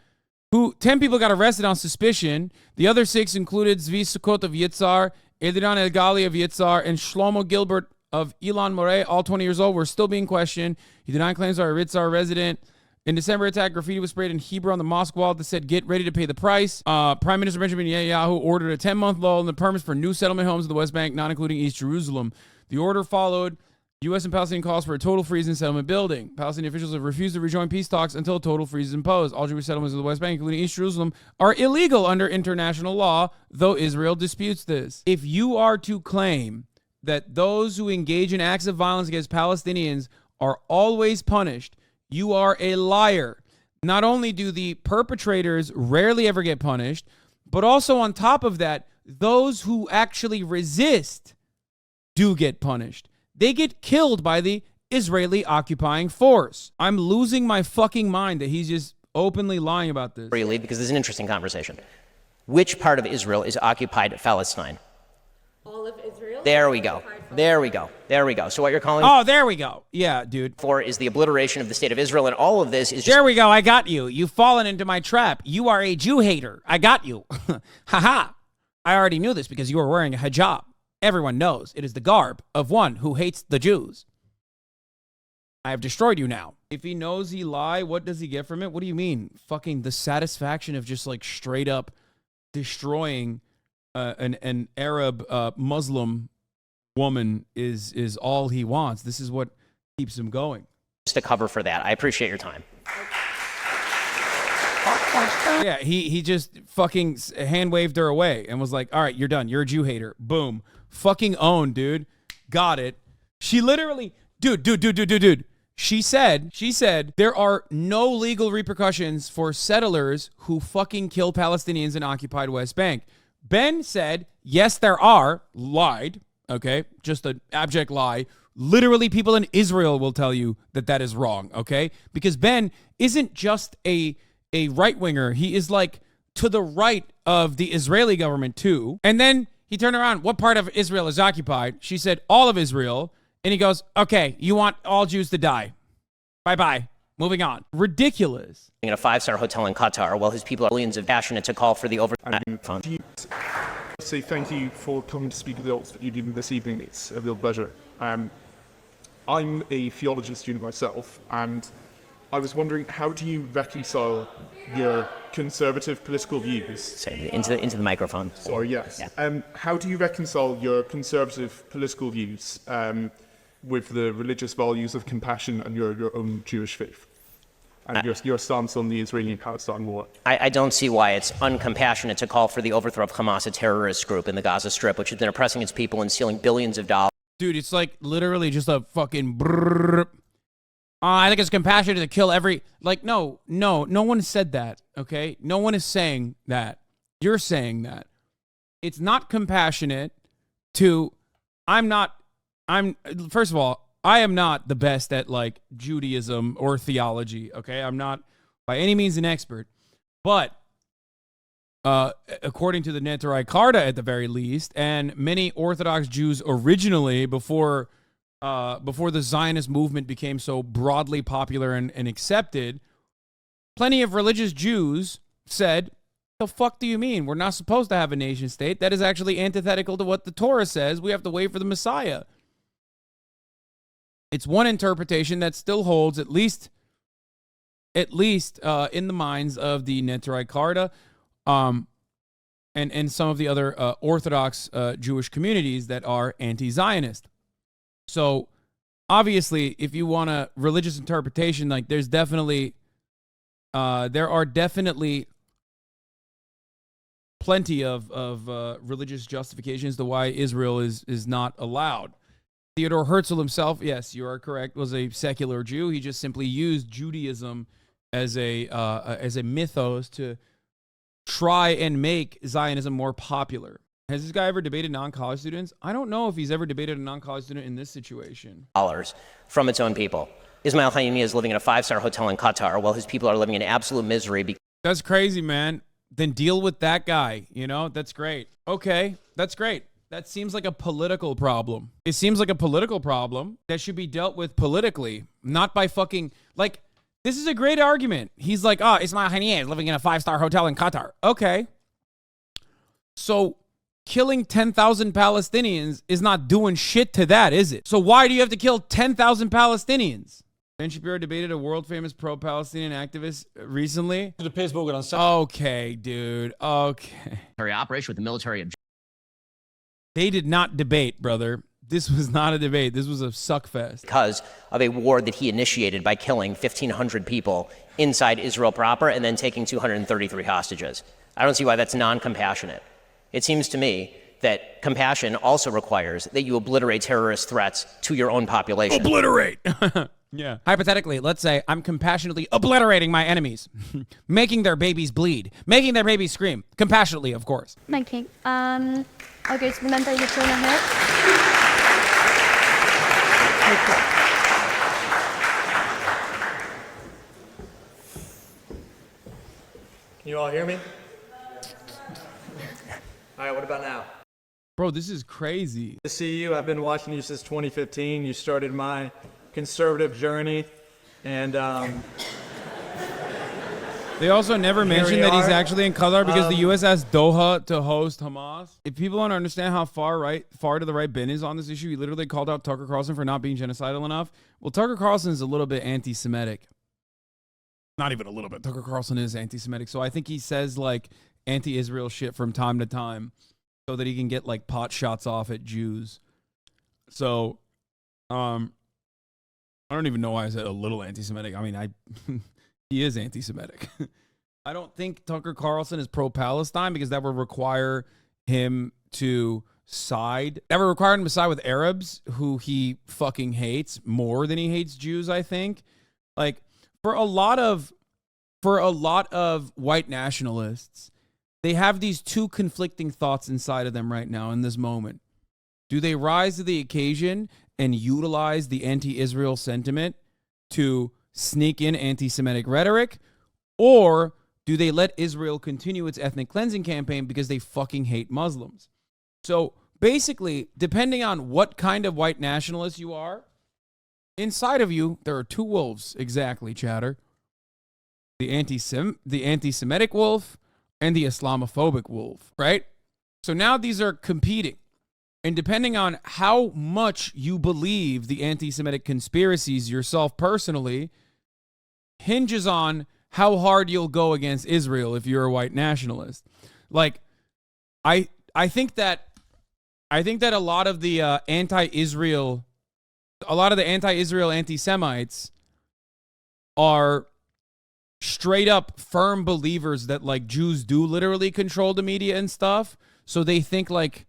people got arrested on suspicion. The other 6 included Zvi Sukkot of Yitzhar, Eliran El Gali of Yitzhar, and Shlomo Gilbert of Ilan Moreh, all 20 years old, were still being questioned. He denied claims are a Yitzhar resident. In December attack, graffiti was sprayed in Hebrew on the mosque wall that said, "Get ready to pay the price." Prime Minister Benjamin Netanyahu ordered a 10-month lull in the permits for new settlement homes in the West Bank, not including East Jerusalem. The order followed U.S. and Palestinian calls for a total freeze in settlement building. Palestinian officials have refused to rejoin peace talks until a total freeze is imposed. All Jewish settlements of the West Bank, including East Jerusalem, are illegal under international law, though Israel disputes this. If you are to claim that those who engage in acts of violence against Palestinians are always punished, you are a liar. Not only do the perpetrators rarely ever get punished, but also on top of that, those who actually resist do get punished. They get killed by the Israeli occupying force. I'm losing my fucking mind that he's just openly lying about this. Really, because this is an interesting conversation. Which part of Israel is occupied Palestine? All of Israel? There we go. There we go. There we go. So what you're calling there we go. Yeah, dude. for is the obliteration of the state of Israel, and all of this is just There we go. I got you. You've fallen into my trap. You are a Jew hater. I got you. Haha. I already knew this because you were wearing a hijab. Everyone knows it is the garb of one who hates the Jews. I have destroyed you now. If he knows he lie, what does he get from it? What do you mean? Fucking the satisfaction of just like straight up destroying an Arab Muslim woman is all he wants. This is what keeps him going. just a cover for that. I appreciate your time. Yeah, he just fucking hand waved her away and was like, all right, you're done. You're a Jew hater. Boom. Fucking owned, dude. Got it. She literally, dude. She said there are no legal repercussions for settlers who fucking kill Palestinians in occupied West Bank. Ben said, yes, there are. Lied. Okay. Just an abject lie. Literally, people in Israel will tell you that that is wrong. Okay. Because Ben isn't just a right-winger. He is like to the right of the Israeli government too. And then he turned around. What part of Israel is occupied? She said all of Israel. And he goes, okay, you want all Jews to die. Bye-bye. Moving on. Ridiculous. In a 5-star hotel in Qatar, while his people are millions of passionate to call for the Say thank you for coming to speak at the Oxford Union this evening. It's a real pleasure. I'm a theology student myself, and I was wondering, how do you reconcile your conservative political views? Say into the microphone. Sorry, yes. Yeah. How do you reconcile your conservative political views with the religious values of compassion and your own Jewish faith? And your stance on the Israeli-Palestine war? I don't see why it's uncompassionate to call for the overthrow of Hamas, a terrorist group in the Gaza Strip, which has been oppressing its people and stealing billions of dollars. Dude, it's like literally just a fucking brrrr. I think it's compassionate to kill every... Like, no one said that, okay? No one is saying that. You're saying that. It's not compassionate to, first of all, I am not the best at like Judaism or theology, okay? I'm not by any means an expert. But according to the Neturei Karta at the very least, and many Orthodox Jews originally before the Zionist movement became so broadly popular and accepted, plenty of religious Jews said, the fuck do you mean? We're not supposed to have a nation state. That is actually antithetical to what the Torah says. We have to wait for the Messiah. It's one interpretation that still holds, at least in the minds of the Neturei Karta, and some of the other Orthodox Jewish communities that are anti-Zionist. So, obviously, if you want a religious interpretation, like there are definitely plenty of religious justifications to why Israel is not allowed. Theodore Herzl himself, yes, you are correct, was a secular Jew. He just simply used Judaism as a mythos to try and make Zionism more popular. Has this guy ever debated non-college students? I don't know if he's ever debated a non-college student in this situation. Dollars from its own people. Ismail Haniyeh is living in a 5-star hotel in Qatar while his people are living in absolute misery. That's crazy, man. Then deal with that guy. You know, that's great. Okay, that's great. That seems like a political problem. It seems like a political problem that should be dealt with politically, not by fucking, like, this is a great argument. He's like, oh, Ismail Haniyeh is living in a 5-star hotel in Qatar. Okay. So killing 10,000 Palestinians is not doing shit to that, is it? So why do you have to kill 10,000 Palestinians? Ben Shapiro debated a world-famous pro-Palestinian activist recently. Okay, dude. Okay. Operation with the military. They did not debate, brother. This was not a debate. This was a suckfest. Because of a war that he initiated by killing 1,500 people inside Israel proper and then taking 233 hostages. I don't see why that's non-compassionate. It seems to me that compassion also requires that you obliterate terrorist threats to your own population. Obliterate! Yeah. Hypothetically, let's say I'm compassionately obliterating my enemies, making their babies bleed, making their babies scream. Compassionately, of course. Okay. I'll go to the member in the corner here. Can you all hear me? All right, what about now? Bro, this is crazy. Good to see you. I've been watching you since 2015. You started my conservative journey, and they also never mentioned that he's are. actually in Qatar because the U.S. asked Doha to host Hamas. If people don't understand how far to the right Ben is on this issue, he literally called out Tucker Carlson for not being genocidal enough. Well, Tucker Carlson is a little bit anti-Semitic. Not even a little bit. Tucker Carlson is anti-Semitic. So I think he says like anti-Israel shit from time to time so that he can get like pot shots off at Jews. So, I don't even know why I said a little anti-Semitic. I mean, he is anti-Semitic. I don't think Tucker Carlson is pro-Palestine because that would require him to side. That would require him to side with Arabs who he fucking hates more than he hates Jews, I think. Like, for a lot of white nationalists, they have these two conflicting thoughts inside of them right now in this moment. Do they rise to the occasion and utilize the anti-Israel sentiment to sneak in anti-Semitic rhetoric? Or do they let Israel continue its ethnic cleansing campaign because they fucking hate Muslims? So basically, depending on what kind of white nationalist you are, inside of you, there are two wolves, exactly, chatter. The anti-Semitic wolf and the Islamophobic wolf, right? So now these are competing. And depending on how much you believe the anti-Semitic conspiracies yourself personally, hinges on how hard you'll go against Israel if you're a white nationalist. Like, I think that a lot of the anti-Israel anti-Semites are straight up firm believers that like Jews do literally control the media and stuff. So they think like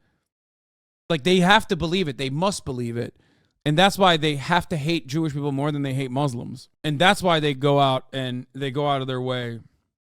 they have to believe it. They must believe it. And that's why they have to hate Jewish people more than they hate Muslims. And that's why they go out of their way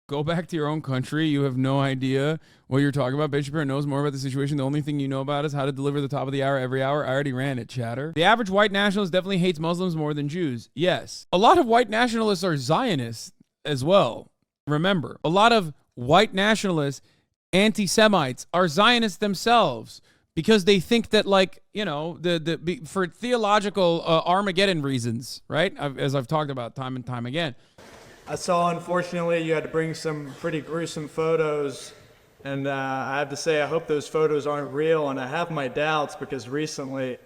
Go back to your own country. You have no idea what you're talking about. Ben Shapiro knows more about the situation. The only thing you know about is how to deliver the top of the hour every hour. I already ran it, chatter. The average white nationalist definitely hates Muslims more than Jews. Yes. A lot of white nationalists are Zionists as well. Remember, a lot of white nationalists, anti-Semites, are Zionists themselves because they think that, like, you know, for theological Armageddon reasons, right? As I've talked about time and time again. I saw, unfortunately, you had to bring some pretty gruesome photos, and I have to say I hope those photos aren't real, and I have my doubts because recently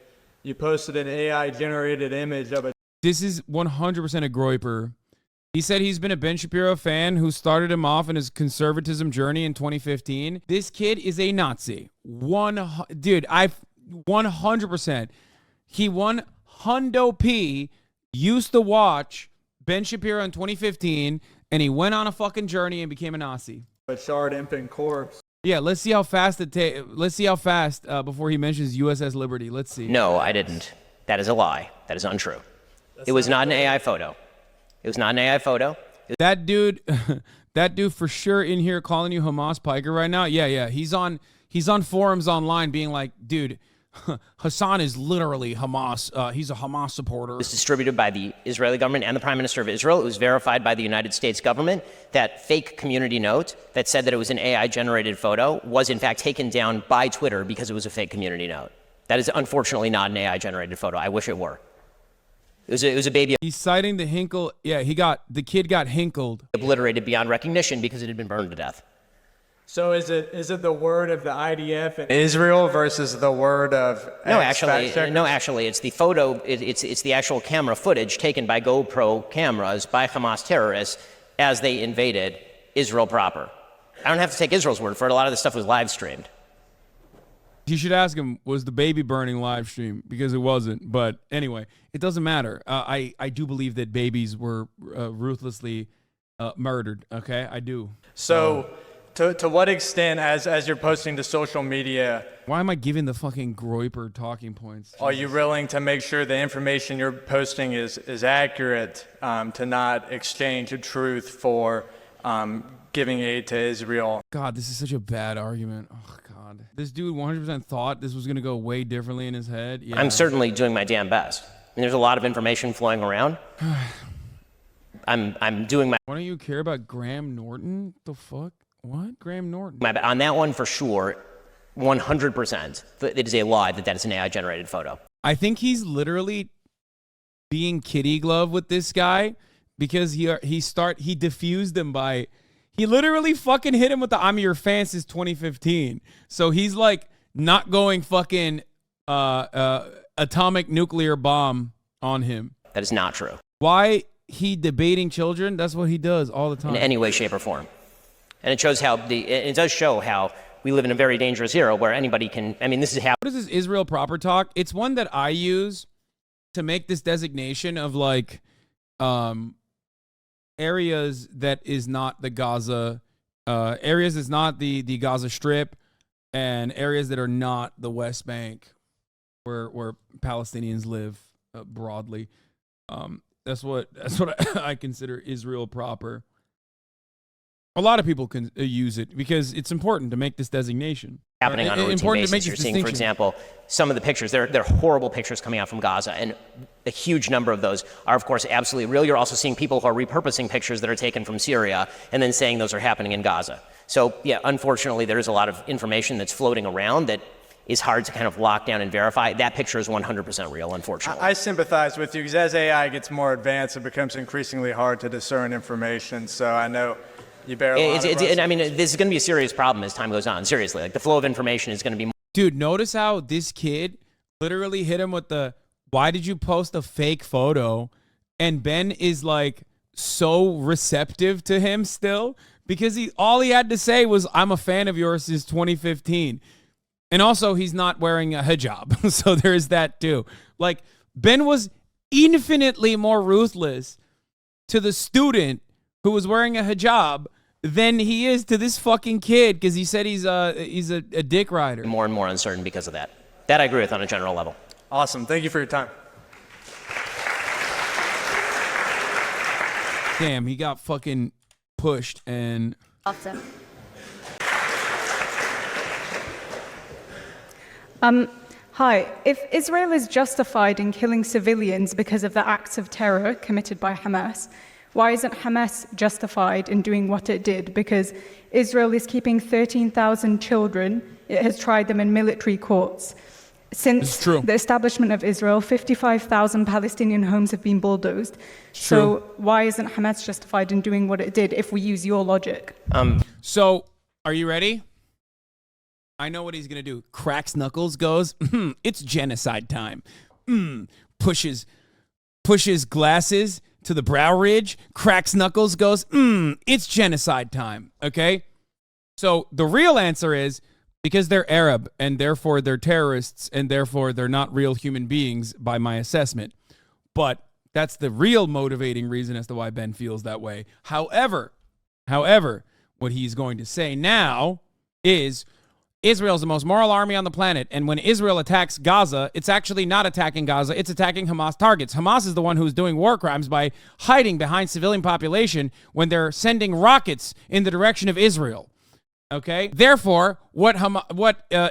you posted an AI-generated image of a... This is 100% a Groyper. He said he's been a Ben Shapiro fan who started him off in his conservatism journey in 2015. This kid is a Nazi. Dude, 100%. He Hundo P used to watch Ben Shapiro in 2015, and he went on a fucking journey and became a Nazi. A charred infant corpse. Yeah, let's see how fast before he mentions USS Liberty. Let's see. No, I didn't. That is a lie. That is untrue. It was not an AI photo. It was not an AI photo. That dude for sure in here calling you Hamas Piker right now. Yeah. He's on forums online being like, dude, Hasan is literally Hamas. He's a Hamas supporter. It was distributed by the Israeli government and the Prime Minister of Israel. It was verified by the United States government. That fake community note that said that it was an AI-generated photo was in fact taken down by Twitter because it was a fake community note. That is unfortunately not an AI-generated photo. I wish it were. It was a baby. He's citing the Hinkle. Yeah, the kid got hinkled. Obliterated beyond recognition because it had been burned to death. So is it the word of the IDF in Israel versus the word of No, actually, it's the photo. It's the actual camera footage taken by GoPro cameras by Hamas terrorists as they invaded Israel proper. I don't have to take Israel's word for it. A lot of this stuff was live streamed. You should ask him, was the baby burning live stream? Because it wasn't. But anyway, it doesn't matter. I do believe that babies were ruthlessly murdered. Okay, I do. So. To what extent, as you're posting to social media, why am I giving the fucking Groyper talking points? Are you willing to make sure the information you're posting is accurate, to not exchange the truth for giving aid to Israel? God, this is such a bad argument. Oh, God. This dude 100% thought this was going to go way differently in his head. Yeah. I'm certainly doing my damn best. I mean, there's a lot of information flowing around. I'm doing my... Why don't you care about Graham Norton? The fuck? What? Graham Norton? On that one, for sure, 100%. It is a lie that is an AI-generated photo. I think he's literally being kitty glove with this guy because he diffused him by... He literally fucking hit him with the I'm your fan since 2015. So he's like not going fucking atomic nuclear bomb on him. That is not true. Why he debating children? That's what he does all the time. In any way, shape, or form. And it shows how it does show how we live in a very dangerous era where anybody can, I mean, this is how. What is this Israel proper talk? It's one that I use to make this designation of like areas that is not the Gaza, areas that's not the Gaza Strip, and areas that are not the West Bank where Palestinians live broadly. That's what I consider Israel proper. A lot of people can use it because it's important to make this designation. Happening on a routine basis. You're seeing, for example, some of the pictures. They're horrible pictures coming out from Gaza, and a huge number of those are, of course, absolutely real. You're also seeing people who are repurposing pictures that are taken from Syria and then saying those are happening in Gaza. So, yeah, unfortunately, there is a lot of information that's floating around that is hard to kind of lock down and verify. That picture is 100% real, unfortunately. I sympathize with you because as AI gets more advanced, it becomes increasingly hard to discern information. So I know... I mean, this is going to be a serious problem as time goes on. Seriously, like the flow of information is going to be. Dude, notice how this kid literally hit him with the, why did you post a fake photo? And Ben is like so receptive to him still because all he had to say was, I'm a fan of yours since 2015. And also he's not wearing a hijab. So there's that too. Like Ben was infinitely more ruthless to the student who was wearing a hijab than he is to this fucking kid because he said he's a dick rider. More and more uncertain because of that. That I agree with on a general level. Awesome. Thank you for your time. Damn, he got fucking pushed and... After. Hi. If Israel is justified in killing civilians because of the acts of terror committed by Hamas, why isn't Hamas justified in doing what it did? Because Israel is keeping 13,000 children. It has tried them in military courts. Since the establishment of Israel, 55,000 Palestinian homes have been bulldozed. So why isn't Hamas justified in doing what it did if we use your logic? So, are you ready? I know what he's going to do. Cracks knuckles, goes, it's genocide time. Pushes glasses to the brow ridge, cracks knuckles, goes, it's genocide time, okay? So the real answer is because they're Arab and therefore they're terrorists and therefore they're not real human beings by my assessment. But that's the real motivating reason as to why Ben feels that way. However, what he's going to say now is Israel's the most moral army on the planet, and when Israel attacks Gaza, it's actually not attacking Gaza, it's attacking Hamas targets. Hamas is the one who's doing war crimes by hiding behind civilian population when they're sending rockets in the direction of Israel. Okay? Therefore, what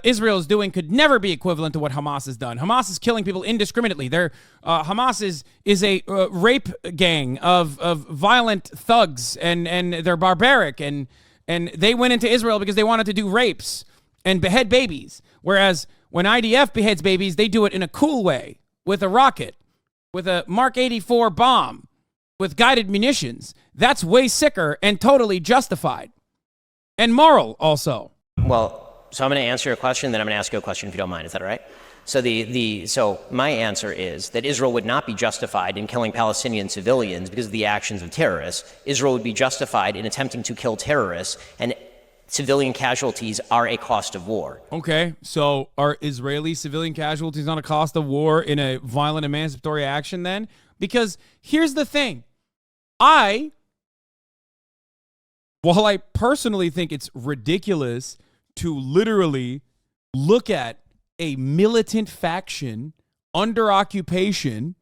Israel is doing could never be equivalent to what Hamas has done. Hamas is killing people indiscriminately. Hamas is a rape gang of violent thugs, and they're barbaric, and they went into Israel because they wanted to do rapes and behead babies. Whereas when IDF beheads babies, they do it in a cool way, with a rocket, with a Mark 84 bomb, with guided munitions. That's way sicker and totally justified. And moral also. Well, so I'm going to answer your question, then I'm going to ask you a question if you don't mind. Is that all right? So so my answer is that Israel would not be justified in killing Palestinian civilians because of the actions of terrorists. Israel would be justified in attempting to kill terrorists, and civilian casualties are a cost of war. Okay, so are Israeli civilian casualties not a cost of war in a violent emancipatory action then? Because here's the thing. While I personally think it's ridiculous to literally look at a militant faction under occupation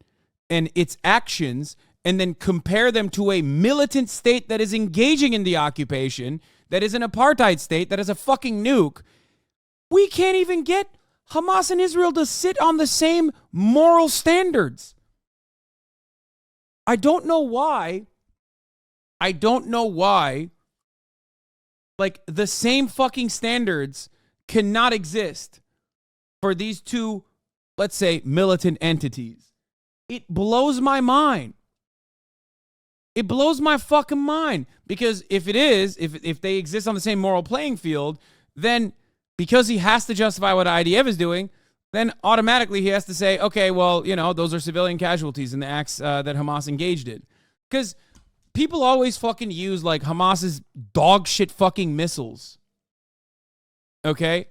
and its actions and then compare them to a militant state that is engaging in the occupation, that is an apartheid state, that is a fucking nuke, we can't even get Hamas and Israel to sit on the same moral standards. I don't know why, like, the same fucking standards cannot exist for these two, let's say, militant entities. It blows my mind. It blows my fucking mind, because if they exist on the same moral playing field, then because he has to justify what IDF is doing, then automatically he has to say, okay, well, those are civilian casualties in the acts that Hamas engaged in. Because people always fucking use like Hamas's dog shit fucking missiles. Okay?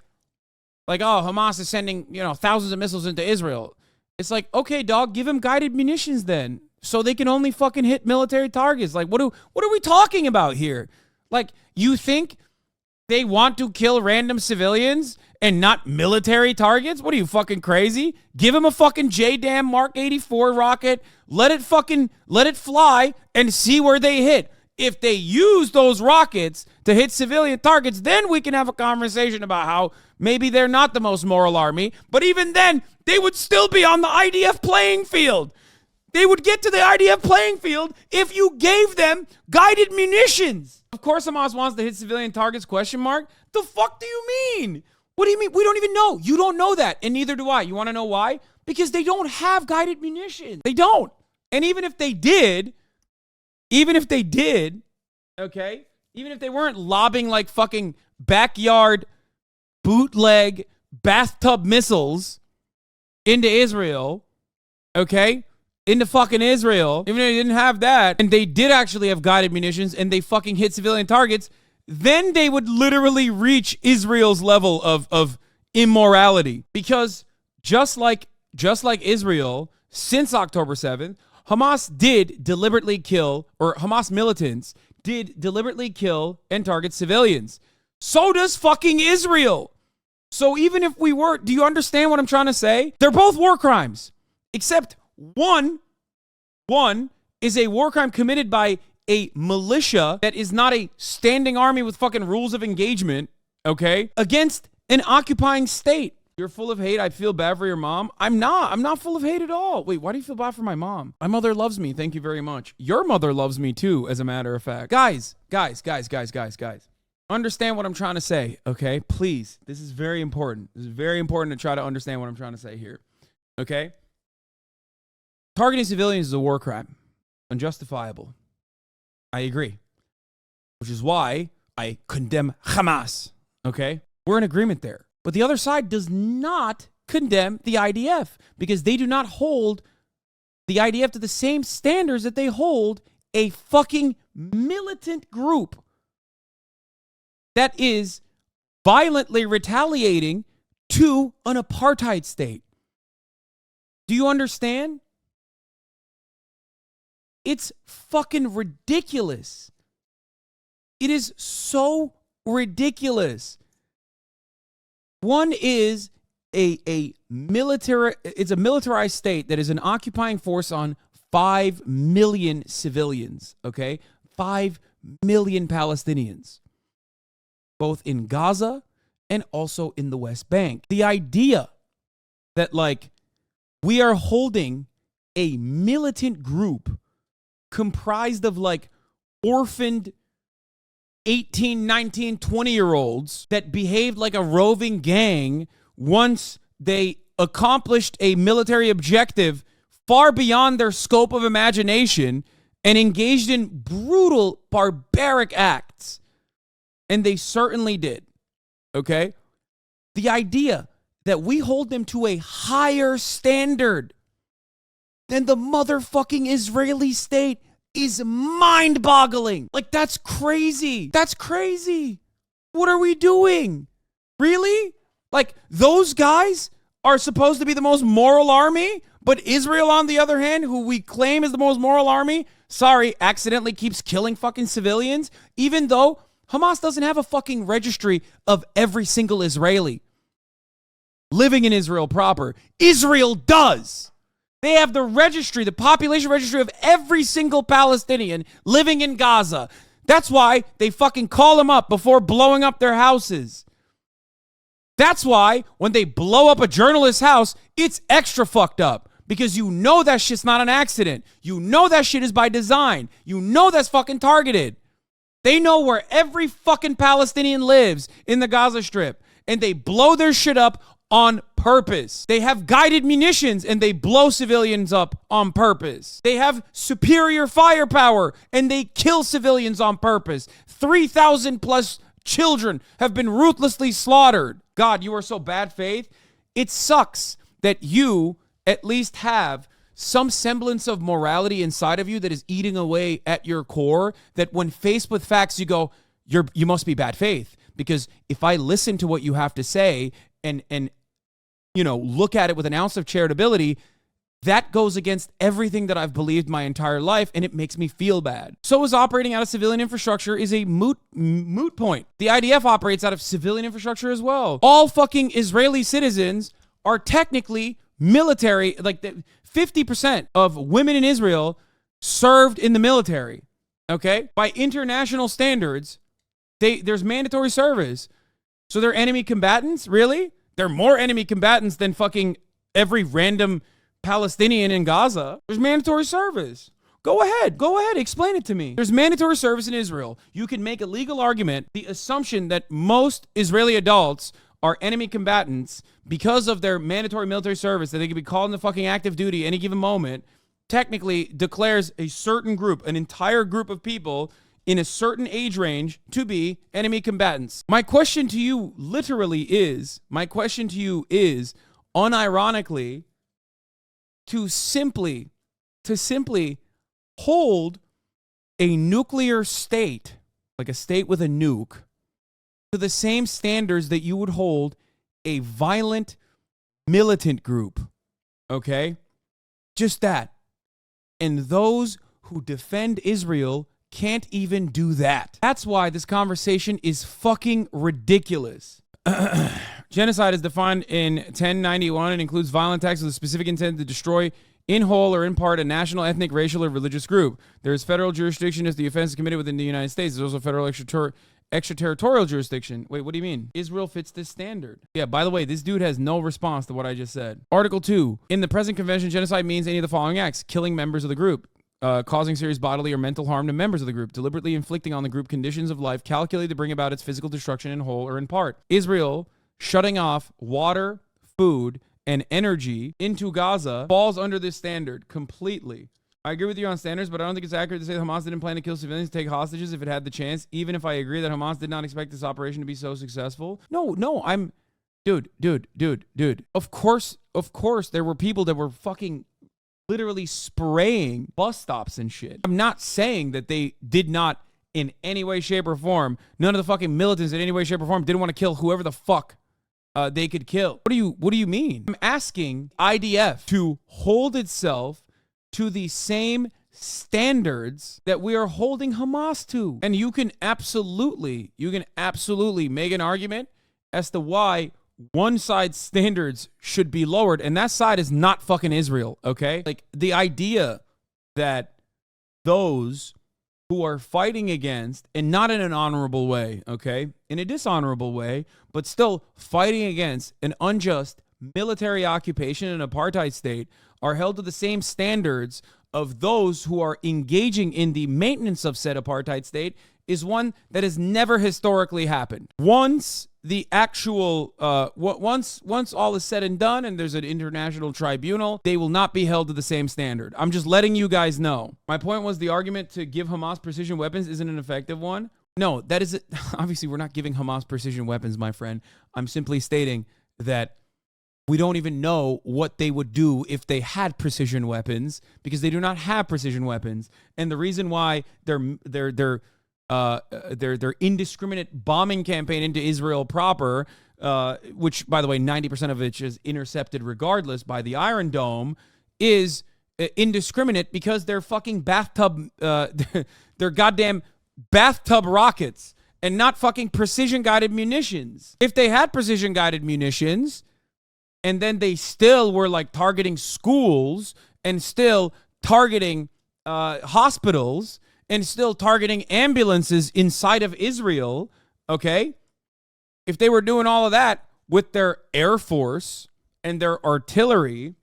Like, oh, Hamas is sending, thousands of missiles into Israel. It's like, okay, dog, give them guided munitions then, so they can only fucking hit military targets. Like, what are we talking about here? Like, you think they want to kill random civilians and not military targets? What are you, fucking crazy? Give them a fucking JDAM Mark 84 rocket, let it fly and see where they hit. If they use those rockets to hit civilian targets, then we can have a conversation about how maybe they're not the most moral army, but even then, they would still be on the IDF playing field. They would get to the IDF playing field if you gave them guided munitions. Of course, Hamas wants to hit civilian targets, question mark. The fuck do you mean? What do you mean? We don't even know. You don't know that, and neither do I. You want to know why? Because they don't have guided munitions. They don't. And even if they did, okay, even if they weren't lobbing like fucking backyard bootleg bathtub missiles into Israel, okay, into fucking Israel, even if they didn't have that, and they did actually have guided munitions and they fucking hit civilian targets, then they would literally reach Israel's level of immorality. Because just like Israel, since October 7th, Hamas did deliberately kill, or Hamas militants did deliberately kill and target civilians. So does fucking Israel. So even if we were, do you understand what I'm trying to say? They're both war crimes, except one is a war crime committed by a militia that is not a standing army with fucking rules of engagement, okay, against an occupying state. You're full of hate. I feel bad for your mom. I'm not full of hate at all. Wait, why do you feel bad for my mom? My mother loves me. Thank you very much. Your mother loves me too, as a matter of fact. Guys. Understand what I'm trying to say, okay? Please. This is very important. This is very important to try to understand what I'm trying to say here, okay? Targeting civilians is a war crime. Unjustifiable. I agree. Which is why I condemn Hamas, okay? We're in agreement there. But the other side does not condemn the IDF because they do not hold the IDF to the same standards that they hold a fucking militant group that is violently retaliating to an apartheid state. Do you understand? It's fucking ridiculous. It is so ridiculous. One is a militarized state that is an occupying force on 5 million civilians, okay? 5 million Palestinians, both in Gaza and also in the West Bank. The idea that, like, we are holding a militant group comprised of, like, orphaned 18, 19, 20-year-olds that behaved like a roving gang once they accomplished a military objective far beyond their scope of imagination and engaged in brutal, barbaric acts. And they certainly did, okay? The idea that we hold them to a higher standard than the motherfucking Israeli state is mind-boggling. Like, that's crazy. That's crazy. What are we doing? Really? Like, those guys are supposed to be the most moral army, but Israel, on the other hand, who we claim is the most moral army, accidentally keeps killing fucking civilians, even though Hamas doesn't have a fucking registry of every single Israeli living in Israel proper. Israel does. They have the registry, the population registry of every single Palestinian living in Gaza. That's why they fucking call them up before blowing up their houses. That's why when they blow up a journalist's house, it's extra fucked up. Because you know that shit's not an accident. You know that shit is by design. You know that's fucking targeted. They know where every fucking Palestinian lives in the Gaza Strip. And they blow their shit up on purpose. They have guided munitions and they blow civilians up on purpose. They have superior firepower and they kill civilians on purpose. 3,000 plus children have been ruthlessly slaughtered. God, you are so bad faith. It sucks that you at least have some semblance of morality inside of you that is eating away at your core, that when faced with facts, you go, you must be bad faith. Because if I listen to what you have to say and you know, look at it with an ounce of charitability, that goes against everything that I've believed my entire life, and it makes me feel bad. So is operating out of civilian infrastructure is a moot point. The IDF operates out of civilian infrastructure as well. All fucking Israeli citizens are technically military. Like 50% of women in Israel served in the military, okay? By international standards, there's mandatory service. So they're enemy combatants? Really? They're more enemy combatants than fucking every random Palestinian in Gaza. There's mandatory service. Go ahead, explain it to me. There's mandatory service in Israel. You can make a legal argument, the assumption that most Israeli adults are enemy combatants because of their mandatory military service, that they can be called into fucking active duty any given moment, technically declares a certain group, an entire group of people in a certain age range to be enemy combatants. My question to you is, unironically, to simply hold a nuclear state, like a state with a nuke, to the same standards that you would hold a violent militant group. Okay? Just that. And those who defend Israel can't even do that. That's why this conversation is fucking ridiculous. Genocide is defined in 1091 and includes violent acts with a specific intent to destroy in whole or in part a national, ethnic, racial, or religious group. There is federal jurisdiction if the offense is committed within the United States. There's also federal extraterritorial jurisdiction. Wait, what do you mean? Israel fits this standard. Yeah, by the way, this dude has no response to what I just said. Article 2. In the present convention, genocide means any of the following acts: killing members of the group, causing serious bodily or mental harm to members of the group, deliberately inflicting on the group conditions of life calculated to bring about its physical destruction in whole or in part. Israel shutting off water, food, and energy into Gaza falls under this standard completely. I agree with you on standards, but I don't think it's accurate to say that Hamas didn't plan to kill civilians, take hostages if it had the chance, even if I agree that Hamas did not expect this operation to be so successful. No, I'm... Dude. Of course, there were people that were fucking literally spraying bus stops and shit. I'm not saying that they did not in any way, shape, or form. None of the fucking militants in any way, shape, or form didn't want to kill whoever the fuck they could kill. What do you mean? I'm asking IDF to hold itself to the same standards that we are holding Hamas to. And you can absolutely make an argument as to why one side's standards should be lowered, and that side is not fucking Israel, okay? Like, the idea that those who are fighting against, and not in an honorable way, okay, in a dishonorable way, but still fighting against an unjust military occupation and apartheid state, are held to the same standards of those who are engaging in the maintenance of said apartheid state, is one that has never historically happened. Once the actual, once all is said and done and there's an international tribunal, they will not be held to the same standard. I'm just letting you guys know. My point was the argument to give Hamas precision weapons isn't an effective one. No, that is, obviously we're not giving Hamas precision weapons, my friend. I'm simply stating that we don't even know what they would do if they had precision weapons, because they do not have precision weapons. And the reason why their indiscriminate bombing campaign into Israel proper, which, by the way, 90% of which is intercepted regardless by the Iron Dome, is indiscriminate because they're fucking they're goddamn bathtub rockets and not fucking precision-guided munitions. If they had precision-guided munitions, and then they still were like targeting schools and still targeting hospitals and still targeting ambulances inside of Israel, okay? If they were doing all of that with their air force and their artillery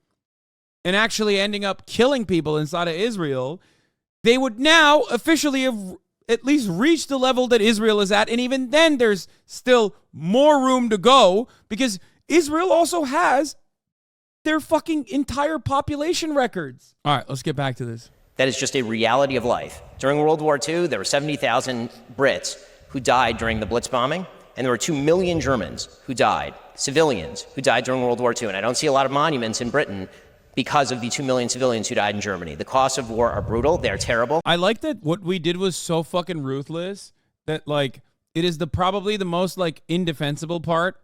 and actually ending up killing people inside of Israel, they would now officially have at least reached the level that Israel is at. And even then, there's still more room to go, because Israel also has their fucking entire population records. All right, let's get back to this. That is just a reality of life. During World War II, there were 70,000 Brits who died during the Blitz bombing, and there were 2 million Germans who died, civilians who died during World War II. And I don't see a lot of monuments in Britain because of the 2 million civilians who died in Germany. The costs of war are brutal. They're terrible. I like that what we did was so fucking ruthless that, like, it is probably the most, like, indefensible part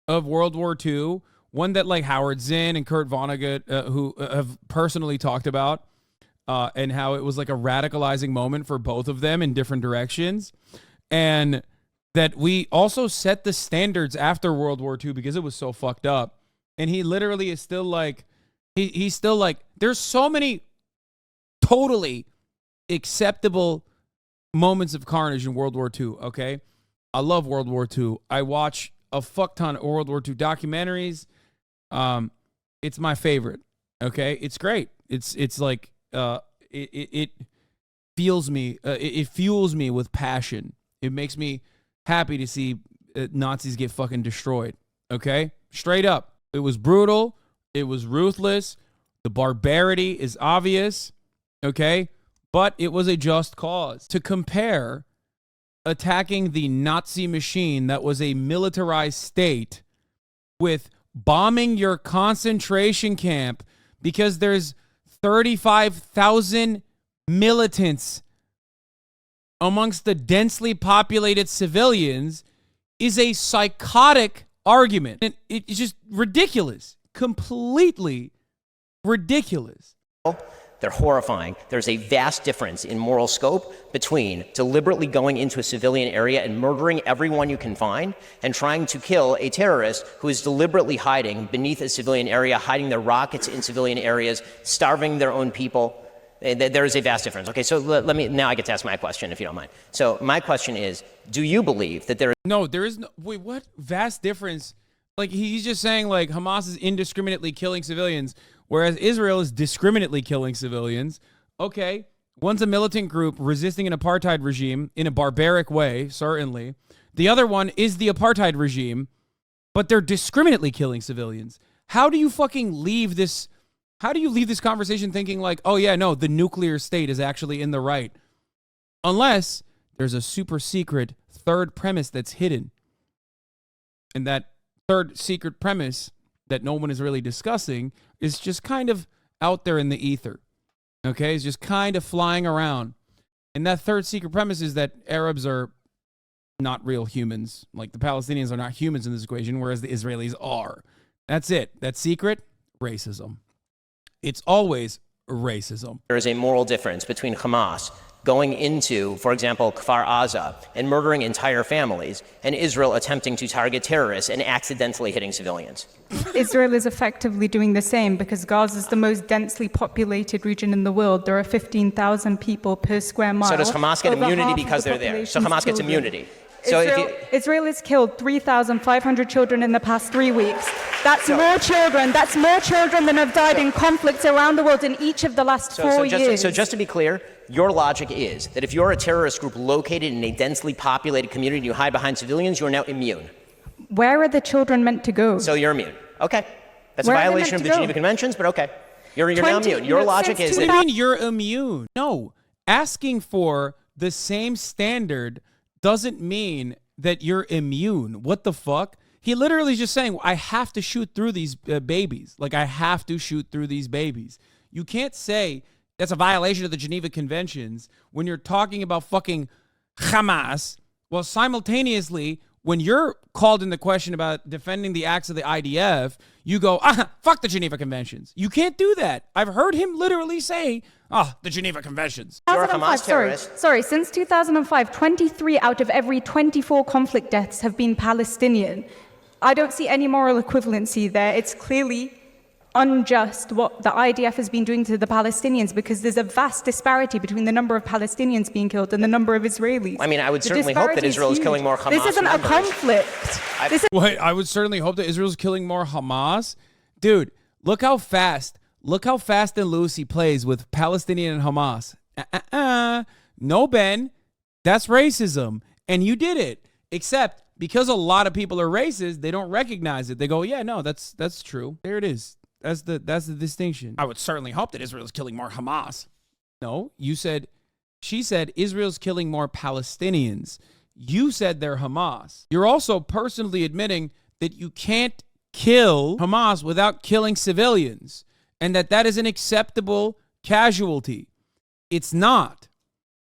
of World War II, one that, like, Howard Zinn and Kurt Vonnegut, who have personally talked about, and how it was like a radicalizing moment for both of them in different directions. And that we also set the standards after World War II because it was so fucked up. And he literally is still like, he's still like, there's so many totally acceptable moments of carnage in World War II, okay? I love World War II. I watch a fuck ton of World War II documentaries. It's my favorite, okay? It's great. It's like, it fuels me with passion. It makes me happy to see Nazis get fucking destroyed. Okay? Straight up. It was brutal. It was ruthless. The barbarity is obvious. Okay? But it was a just cause. To compare attacking the Nazi machine that was a militarized state with bombing your concentration camp because there's 35,000 militants amongst the densely populated civilians is a psychotic argument. And it's just ridiculous. Completely ridiculous. That They're horrifying. There's a vast difference in moral scope between deliberately going into a civilian area and murdering everyone you can find and trying to kill a terrorist who is deliberately hiding beneath a civilian area, hiding their rockets in civilian areas, starving their own people. There is a vast difference. Okay, so now I get to ask my question, if you don't mind. So my question is, do you believe that there is... No, there is no... Wait, what? Vast difference? Like, he's just saying, like, Hamas is indiscriminately killing civilians, whereas Israel is discriminately killing civilians. Okay, one's a militant group resisting an apartheid regime in a barbaric way, certainly. The other one is the apartheid regime, but they're discriminately killing civilians. How do you fucking leave this... How do you leave this conversation thinking like, oh yeah, no, the nuclear state is actually in the right? Unless there's a super secret third premise that's hidden. And that third secret premise that no one is really discussing is just kind of out there in the ether. Okay? It's just kind of flying around. And that third secret premise is that Arabs are not real humans. Like the Palestinians are not humans in this equation, whereas the Israelis are. That's it. That secret, racism. It's always racism. There is a moral difference between Hamas going into, for example, Kfar Aza and murdering entire families, and Israel attempting to target terrorists and accidentally hitting civilians. Israel is effectively doing the same because Gaza is the most densely populated region in the world. There are 15,000 people per square mile. So does Hamas get Over immunity half of because the they're there? So population's Hamas gets children. immunity. So Israel has killed 3,500 children in the past 3 weeks. That's more children. That's more children than have died in conflicts around the world in each of the last 4 years. So just to be clear, your logic is that if you're a terrorist group located in a densely populated community and you hide behind civilians, you're now immune. Where are the children meant to go? So you're immune. Okay. That's Where a are they violation meant of to the go? Geneva Conventions, but okay. You're now immune. Your logic is What that... do you mean you're immune? No. Asking for the same standard doesn't mean that you're immune. What the fuck? He literally is just saying, I have to shoot through these babies. Like, I have to shoot through these babies. You can't say that's a violation of the Geneva Conventions when you're talking about fucking Hamas, while simultaneously, when you're called into question about defending the acts of the IDF, you go, fuck the Geneva Conventions. You can't do that. I've heard him literally say, the Geneva Conventions. You're a Hamas terrorist. Sorry, since 2005, 23 out of every 24 conflict deaths have been Palestinian. I don't see any moral equivalency there. It's clearly unjust what the IDF has been doing to the Palestinians because there's a vast disparity between the number of Palestinians being killed and the number of Israelis. I mean, I would The certainly hope that disparity Israel is huge. killing more Hamas This isn't members. a conflict. Wait, I would certainly hope that Israel's killing more Hamas. Dude, look how fast and loose he plays with Palestinian and Hamas. No, Ben, that's racism. And you did it. Except because a lot of people are racist, they don't recognize it. They go, yeah, no, that's true. There it is. That's the distinction. I would certainly hope that Israel's killing more Hamas. No, she said Israel's killing more Palestinians. You said they're Hamas. You're also personally admitting that you can't kill Hamas without killing civilians and that is an acceptable casualty. It's not.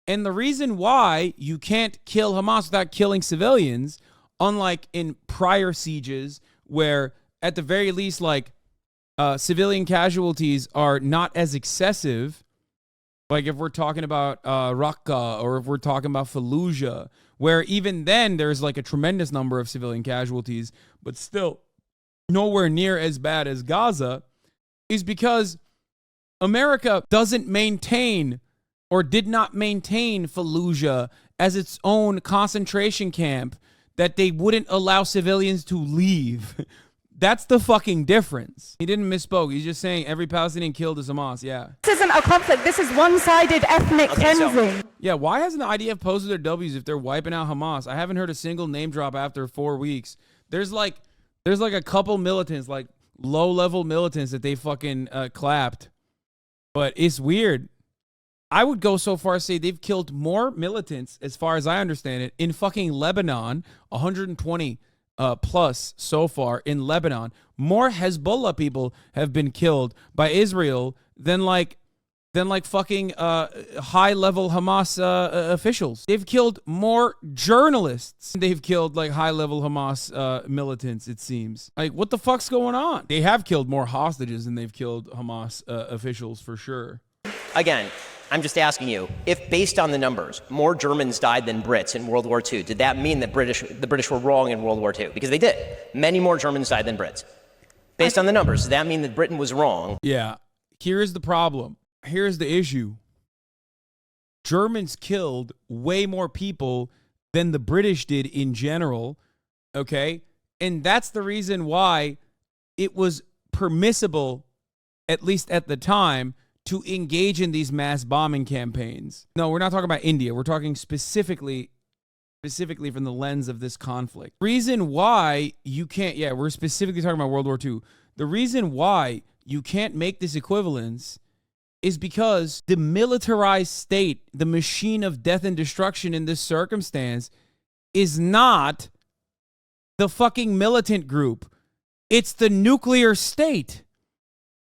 And the reason why you can't kill Hamas without killing civilians, unlike in prior sieges where at the very least, like, civilian casualties are not as excessive, like if we're talking about Raqqa or if we're talking about Fallujah, where even then there's like a tremendous number of civilian casualties, but still nowhere near as bad as Gaza, is because America doesn't maintain or did not maintain Fallujah as its own concentration camp that they wouldn't allow civilians to leave. That's the fucking difference. He didn't misspoke. He's just saying every Palestinian killed is Hamas. Yeah. This isn't a conflict. This is one-sided ethnic cleansing. Yeah, why hasn't the IDF posted their W's if they're wiping out Hamas? I haven't heard a single name drop after 4 weeks. There's like a couple militants, like low-level militants that they fucking clapped. But it's weird. I would go so far as say they've killed more militants, as far as I understand it, in fucking Lebanon, 120 plus so far in Lebanon. More Hezbollah people have been killed by Israel than fucking high-level Hamas officials. They've killed more journalists. They've killed like high-level Hamas militants, it seems. Like, what the fuck's going on? They have killed more hostages than they've killed Hamas officials for sure. again, I'm just asking you, if based on the numbers, more Germans died than Brits in World War II, did that mean that the British were wrong in World War II? Because they did. Many more Germans died than Brits. Based on the numbers, does that mean that Britain was wrong? Yeah. Here's the problem. Here's the issue. Germans killed way more people than the British did in general, okay? And that's the reason why it was permissible, at least at the time, to engage in these mass bombing campaigns. No, we're not talking about India. We're talking specifically from the lens of this conflict. Reason why you can't, yeah, we're specifically talking about World War II. The reason why you can't make this equivalence is because the militarized state, the machine of death and destruction in this circumstance, is not the fucking militant group. It's the nuclear state.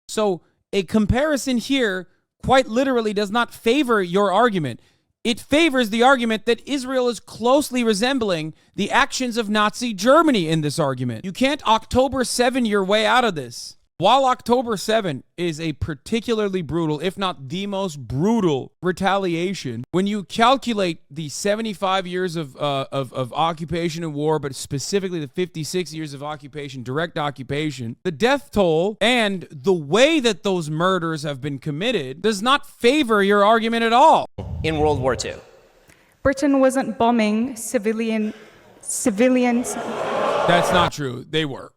So a comparison here quite literally does not favor your argument. It favors the argument that Israel is closely resembling the actions of Nazi Germany in this argument. You can't October 7 your way out of this. While October 7 is a particularly brutal, if not the most brutal retaliation, when you calculate the 75 years of occupation and war, but specifically the 56 years of occupation, direct occupation, the death toll and the way that those murders have been committed does not favor your argument at all. In World War II. Britain wasn't bombing civilians. That's not true. They were.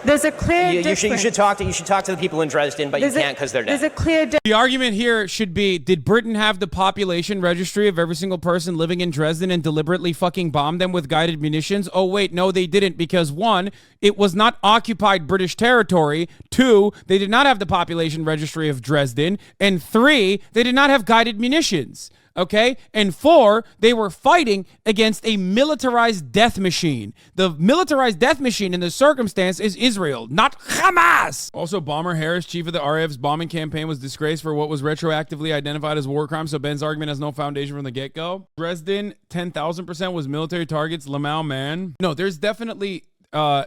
There's a clear difference. You should talk to the people in Dresden, but you can't because they're dead. There's a clear difference. The argument here should be, did Britain have the population registry of every single person living in Dresden and deliberately fucking bomb them with guided munitions? Oh, wait, no, they didn't, because 1, it was not occupied British territory. 2, they did not have the population registry of Dresden. And 3, they did not have guided munitions. Okay? And 4, they were fighting against a militarized death machine. The militarized death machine in this circumstance is Israel, not Hamas. Also, Bomber Harris, chief of the RAF's bombing campaign, was disgraced for what was retroactively identified as war crimes, so Ben's argument has no foundation from the get-go. Dresden, 10,000% was military targets. Lamau, man. No, there's definitely, the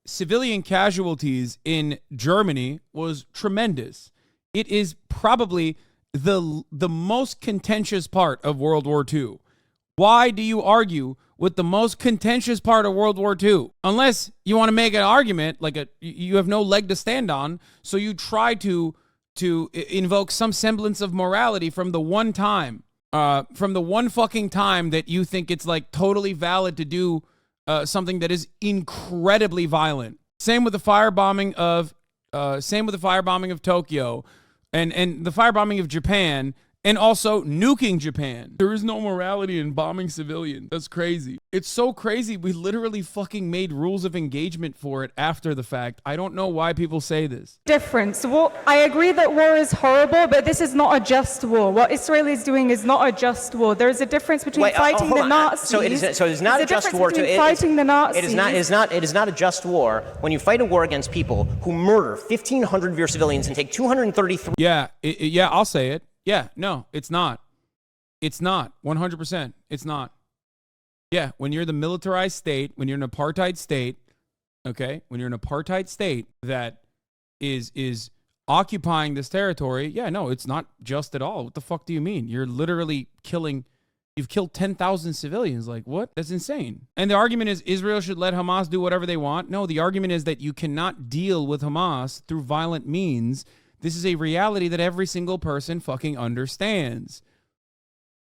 civilian casualties in Germany was tremendous. It is probably the most contentious part of World War II. Why do you argue with the most contentious part of World War II? Unless you want to make an argument, like you have no leg to stand on, so you try to invoke some semblance of morality from the one fucking time that you think it's like totally valid to do something that is incredibly violent. Same with the firebombing of Tokyo. And the firebombing of Japan, and also nuking Japan. There is no morality in bombing civilians. That's crazy. It's so crazy. We literally fucking made rules of engagement for it after the fact. I don't know why people say this. Difference. Well, I agree that war is horrible, but this is not a just war. What Israel is doing is not a just war. There is a difference between fighting the Nazis. So it is not a just war. Fighting the Nazis. It is not a just war when you fight a war against people who murder 1,500 of your civilians and take 233. Yeah, yeah, I'll say it. Yeah, no, it's not. It's not. 100%. It's not. Yeah, when you're the militarized state, when you're an apartheid state, okay, when you're an apartheid state that is occupying this territory, yeah, no, it's not just at all. What the fuck do you mean? You're literally you've killed 10,000 civilians. Like, what? That's insane. And the argument is Israel should let Hamas do whatever they want. No, the argument is that you cannot deal with Hamas through violent means. This is a reality that every single person fucking understands.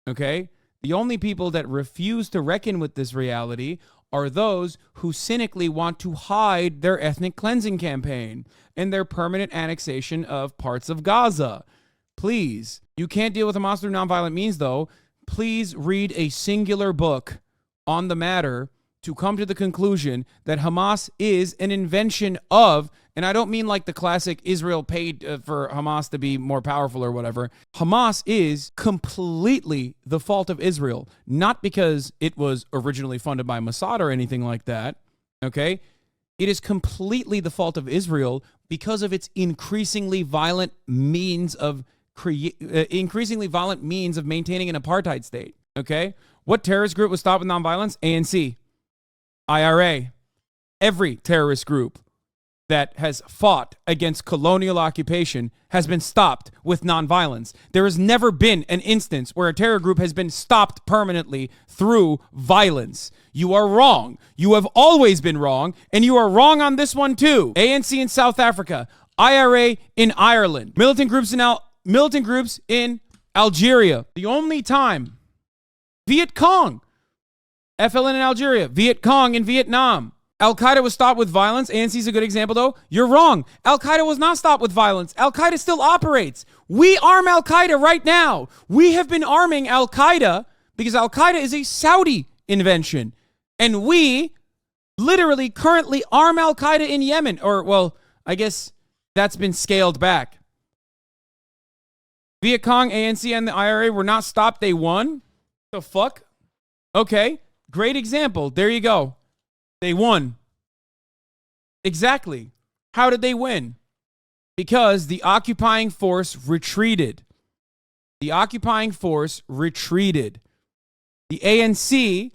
Okay? The only people that refuse to reckon with this reality are those who cynically want to hide their ethnic cleansing campaign and their permanent annexation of parts of Gaza. Please, you can't deal with Hamas through nonviolent means, though. Please read a singular book on the matter to come to the conclusion that Hamas is an invention of, and I don't mean like the classic Israel paid for Hamas to be more powerful or whatever. Hamas is completely the fault of Israel, not because it was originally funded by Mossad or anything like that, okay? It is completely the fault of Israel because of its increasingly violent means of maintaining an apartheid state, okay? What terrorist group was stopped with nonviolence? ANC, IRA, every terrorist group that has fought against colonial occupation has been stopped with nonviolence. There has never been an instance where a terror group has been stopped permanently through violence. You are wrong. You have always been wrong, and you are wrong on this one too. ANC in South Africa, IRA in Ireland, militant groups in Algeria. The only time Viet Cong, FLN in Algeria, Viet Cong in Vietnam. Al-Qaeda was stopped with violence. ANC is a good example, though. You're wrong. Al-Qaeda was not stopped with violence. Al-Qaeda still operates. We arm Al-Qaeda right now. We have been arming Al-Qaeda because Al-Qaeda is a Saudi invention. And we literally currently arm Al-Qaeda in Yemen. Or, well, I guess that's been scaled back. Viet Cong, ANC, and the IRA were not stopped. They won. The fuck? Okay. Great example. There you go. They won. Exactly. How did they win? Because the occupying force retreated. The occupying force retreated. The ANC,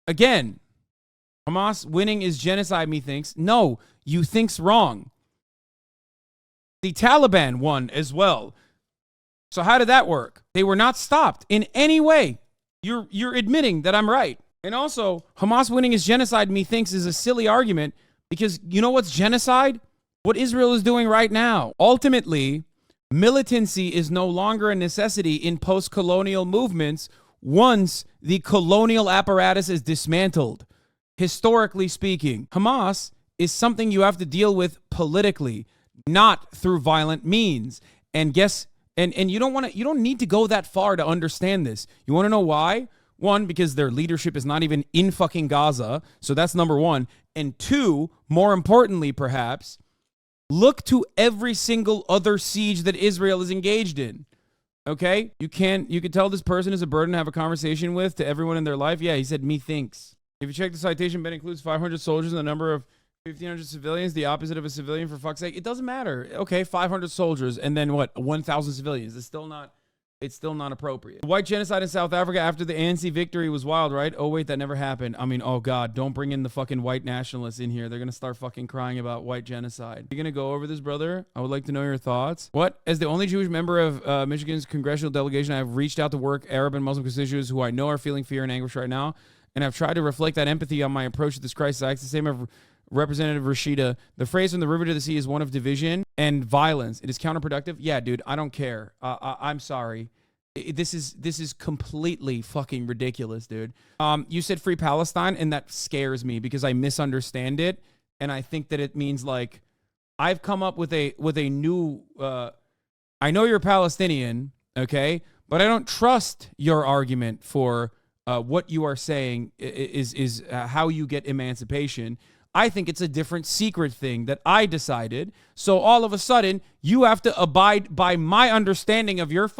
again, Hamas winning is genocide, methinks. No, you think's wrong. The Taliban won as well. So how did that work? They were not stopped in any way. You're admitting that I'm right. And also, Hamas winning is genocide, methinks, is a silly argument because you know what's genocide? What Israel is doing right now. Ultimately, militancy is no longer a necessity in post-colonial movements once the colonial apparatus is dismantled. Historically speaking, Hamas is something you have to deal with politically, not through violent means. And you don't need to go that far to understand this. You want to know why? One, because their leadership is not even in fucking Gaza. So that's number one. And two, more importantly, perhaps, look to every single other siege that Israel is engaged in. Okay? You can tell this person is a burden to have a conversation with to everyone in their life. Yeah, he said, methinks. If you check the citation, Ben includes 500 soldiers and the number of 1,500 civilians, the opposite of a civilian, for fuck's sake. It doesn't matter. Okay, 500 soldiers and then what? 1,000 civilians. It's still not appropriate. The white genocide in South Africa after the ANC victory was wild, right? Oh, wait, that never happened. I mean, oh, God, don't bring in the fucking white nationalists in here. They're going to start fucking crying about white genocide. You're going to go over this, brother? I would like to know your thoughts. What? As the only Jewish member of Michigan's congressional delegation, I have reached out to work Arab and Muslim constituents who I know are feeling fear and anguish right now, and I've tried to reflect that empathy on my approach to this crisis. I ask the same of Representative Rashida. The phrase from the river to the sea is one of division and violence. It is counterproductive. Yeah, dude, I don't care. I'm sorry. This is completely fucking ridiculous, dude. You said free Palestine, and that scares me because I misunderstand it, and I think that it means like I've come up with a new. I know you're Palestinian, okay, but I don't trust your argument for what you are saying is how you get emancipation. I think it's a different secret thing that I decided. So all of a sudden, you have to abide by my understanding of your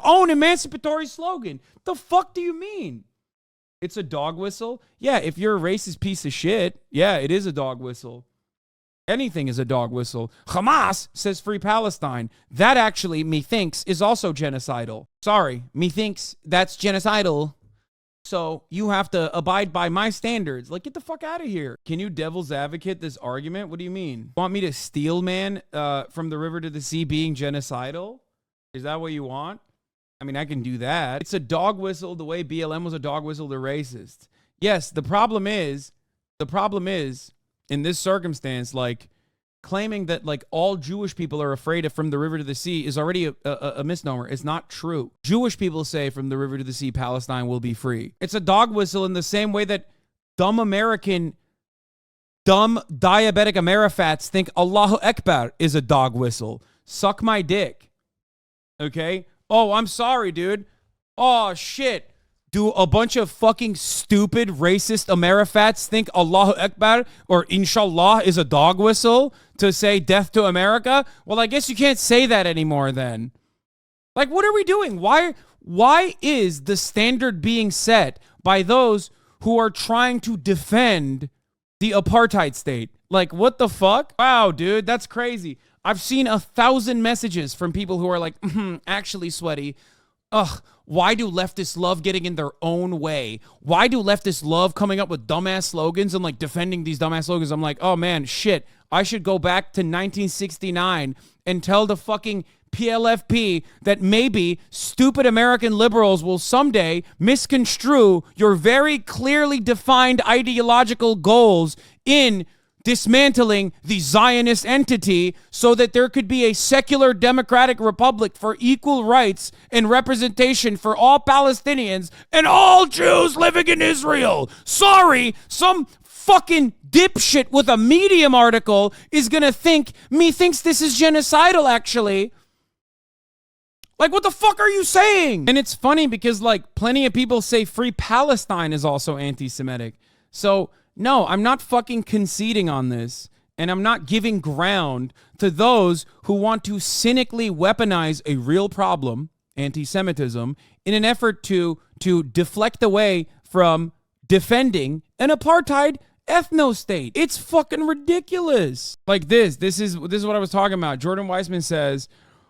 own emancipatory slogan. The fuck do you mean? It's a dog whistle? Yeah, if you're a racist piece of shit, yeah, it is a dog whistle. Anything is a dog whistle. Hamas says free Palestine. That actually, methinks, is also genocidal. Sorry, methinks that's genocidal. So you have to abide by my standards. Like, get the fuck out of here. Can you devil's advocate this argument? What do you mean? Want me to steal, man, from the river to the sea being genocidal? Is that what you want? I mean, I can do that. It's a dog whistle the way BLM was a dog whistle to racists. Yes, the problem is, in this circumstance, like, claiming that like all Jewish people are afraid of from the river to the sea is already a misnomer. It's not true. Jewish people say from the river to the sea, Palestine will be free. It's a dog whistle in the same way that dumb diabetic Amerifats think Allahu Akbar is a dog whistle. Suck my dick. Okay? Oh, I'm sorry, dude. Oh, shit. Do a bunch of fucking stupid racist Amerifats think Allahu Akbar or Inshallah is a dog whistle to say death to America? Well, I guess you can't say that anymore then. Like, what are we doing? Why is the standard being set by those who are trying to defend the apartheid state? Like, what the fuck? Wow, dude, that's crazy. I've seen 1,000 messages from people who are like, actually, sweaty. Ugh, why do leftists love getting in their own way? Why do leftists love coming up with dumbass slogans and like defending these dumbass slogans? I'm like, oh man, shit. I should go back to 1969 and tell the fucking PLFP that maybe stupid American liberals will someday misconstrue your very clearly defined ideological goals in dismantling the Zionist entity so that there could be a secular democratic republic for equal rights and representation for all Palestinians and all Jews living in Israel. Sorry, some fucking dipshit with a Medium article is gonna thinks this is genocidal, actually. Like, what the fuck are you saying? And it's funny because, like, plenty of people say Free Palestine is also anti-Semitic. So, no, I'm not fucking conceding on this. And I'm not giving ground to those who want to cynically weaponize a real problem, anti-Semitism, in an effort to deflect away from defending an apartheid ethno-state. It's fucking ridiculous. Like this is what I was talking about. Jordan Weissman says,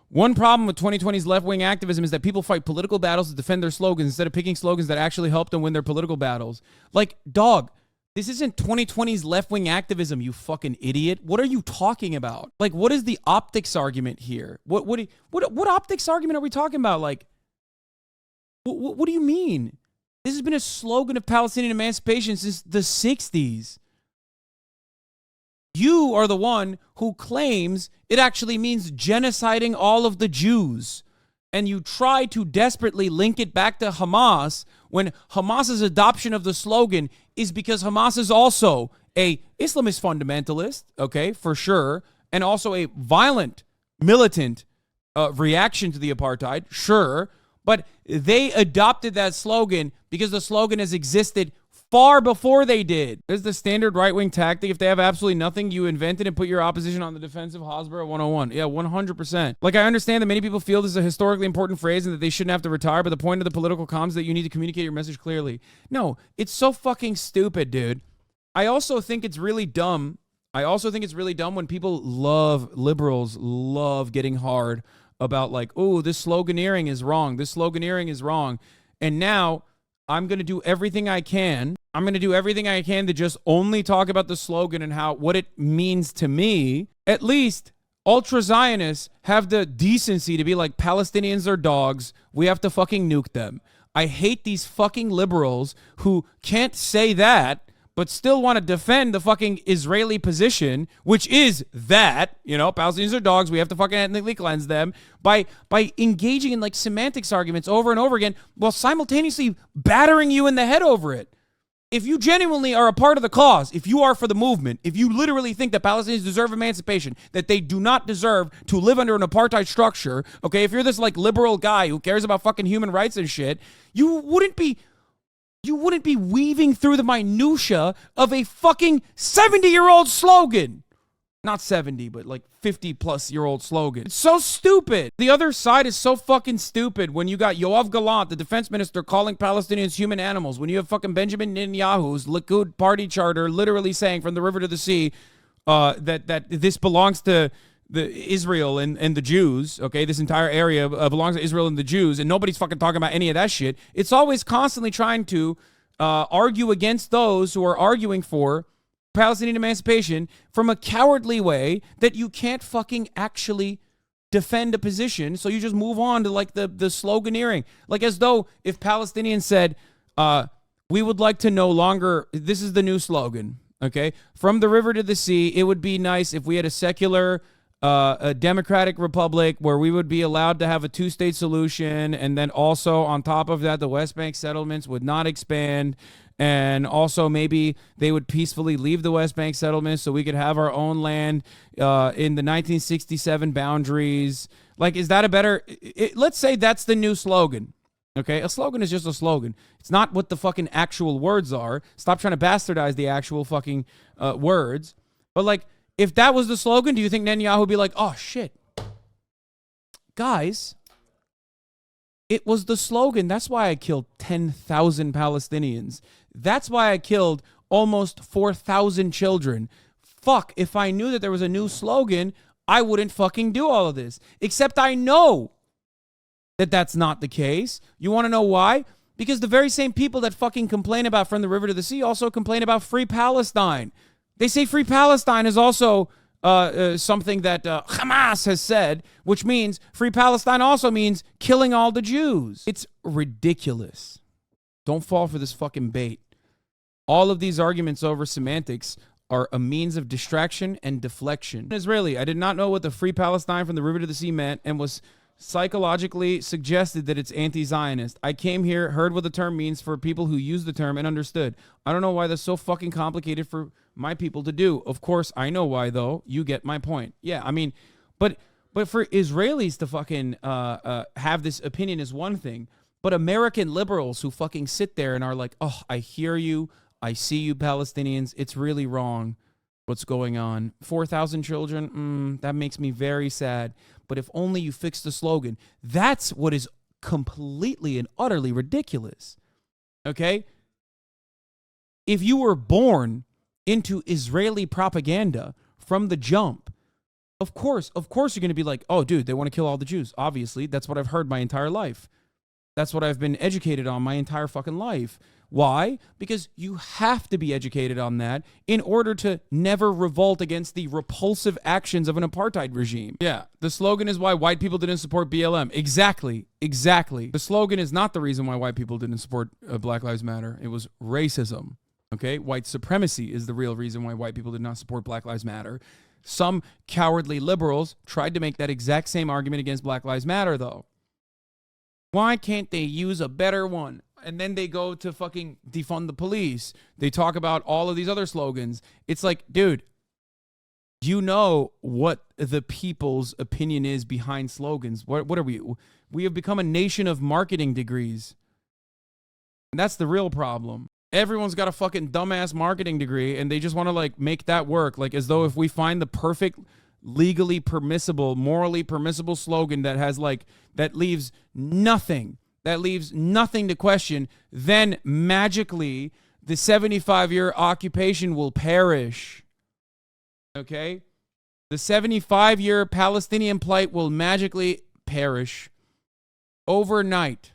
one problem with 2020's left-wing activism is that people fight political battles to defend their slogans instead of picking slogans that actually help them win their political battles. Like, dog, this isn't 2020's left-wing activism, you fucking idiot. What are you talking about? Like, what is the optics argument here? What optics argument are we talking about? Like, what do you mean? This has been a slogan of Palestinian emancipation since the 60s. You are the one who claims it actually means genociding all of the Jews. And you try to desperately link it back to Hamas when Hamas's adoption of the slogan is because Hamas is also a Islamist fundamentalist, okay, for sure, and also a violent, militant reaction to the apartheid, sure, but they adopted that slogan because the slogan has existed far before they did. This is the standard right-wing tactic. If they have absolutely nothing, you invent it and put your opposition on the defensive. Hasbro 101. Yeah, 100%. Like, I understand that many people feel this is a historically important phrase and that they shouldn't have to retire, but the point of the political comms is that you need to communicate your message clearly. No, it's so fucking stupid, dude. I also think it's really dumb. When people liberals love getting hard about, like, oh, this sloganeering is wrong. This sloganeering is wrong. And now I'm going to do everything I can. To just only talk about the slogan and what it means to me. At least ultra-Zionists have the decency to be like, Palestinians are dogs. We have to fucking nuke them. I hate these fucking liberals who can't say that, but still want to defend the fucking Israeli position, which is that, Palestinians are dogs, we have to fucking ethnically cleanse them, by engaging in, like, semantics arguments over and over again while simultaneously battering you in the head over it. If you genuinely are a part of the cause, if you are for the movement, if you literally think that Palestinians deserve emancipation, that they do not deserve to live under an apartheid structure, okay, if you're this, like, liberal guy who cares about fucking human rights and shit, you wouldn't be weaving through the minutia of a fucking 70-year-old slogan. Not 70, but like 50-plus-year-old slogan. It's so stupid. The other side is so fucking stupid when you got Yoav Gallant, the defense minister, calling Palestinians human animals. When you have fucking Benjamin Netanyahu's Likud party charter literally saying from the river to the sea that this belongs to Israel and the Jews, okay? This entire area belongs to Israel and the Jews, and nobody's fucking talking about any of that shit. It's always constantly trying to argue against those who are arguing for Palestinian emancipation from a cowardly way that you can't fucking actually defend a position, so you just move on to, like, the sloganeering. Like, as though if Palestinians said, we would like to no longer, this is the new slogan, okay? From the river to the sea, it would be nice if we had a secular a democratic republic where we would be allowed to have a two-state solution, and then also on top of that, the West Bank settlements would not expand, and also maybe they would peacefully leave the West Bank settlements so we could have our own land in the 1967 boundaries. Like, is that a better... let's say that's the new slogan. Okay, a slogan is just a slogan. It's not what the fucking actual words are. Stop trying to bastardize the actual fucking words. But, like, if that was the slogan, do you think Netanyahu would be like, oh, shit. Guys, it was the slogan. That's why I killed 10,000 Palestinians. That's why I killed almost 4,000 children. Fuck, if I knew that there was a new slogan, I wouldn't fucking do all of this. Except I know that that's not the case. You want to know why? Because the very same people that fucking complain about From the River to the Sea also complain about Free Palestine. They say Free Palestine is also something that Hamas has said, which means free Palestine also means killing all the Jews. It's ridiculous. Don't fall for this fucking bait. All of these arguments over semantics are a means of distraction and deflection. Israeli, I did not know what the free Palestine from the river to the sea meant and was psychologically suggested that it's anti-Zionist. I came here, heard what the term means for people who use the term and understood. I don't know why that's so fucking complicated for my people to do. Of course, I know why, though. You get my point. Yeah, I mean, but for Israelis to fucking have this opinion is one thing, but American liberals who fucking sit there and are like, oh, I hear you, I see you Palestinians, it's really wrong what's going on. 4,000 children, that makes me very sad. But if only you fix the slogan. That's what is completely and utterly ridiculous. Okay? If you were born into Israeli propaganda from the jump, of course you're going to be like, oh, dude, they want to kill all the Jews. Obviously, that's what I've heard my entire life. That's what I've been educated on my entire fucking life. Why? Because you have to be educated on that in order to never revolt against the repulsive actions of an apartheid regime. Yeah, the slogan is why white people didn't support BLM. Exactly. The slogan is not the reason why white people didn't support Black Lives Matter. It was racism. Okay? White supremacy is the real reason why white people did not support Black Lives Matter. Some cowardly liberals tried to make that exact same argument against Black Lives Matter, though. Why can't they use a better one? And then they go to fucking defund the police. They talk about all of these other slogans. It's like, dude, you know what the people's opinion is behind slogans. What are we? We have become a nation of marketing degrees. And that's the real problem. Everyone's got a fucking dumbass marketing degree, and they just want to like make that work. Like as though if we find the perfect legally permissible, morally permissible slogan that has like, that leaves nothing to question, then magically the 75-year occupation will perish. Okay? The 75-year Palestinian plight will magically perish overnight.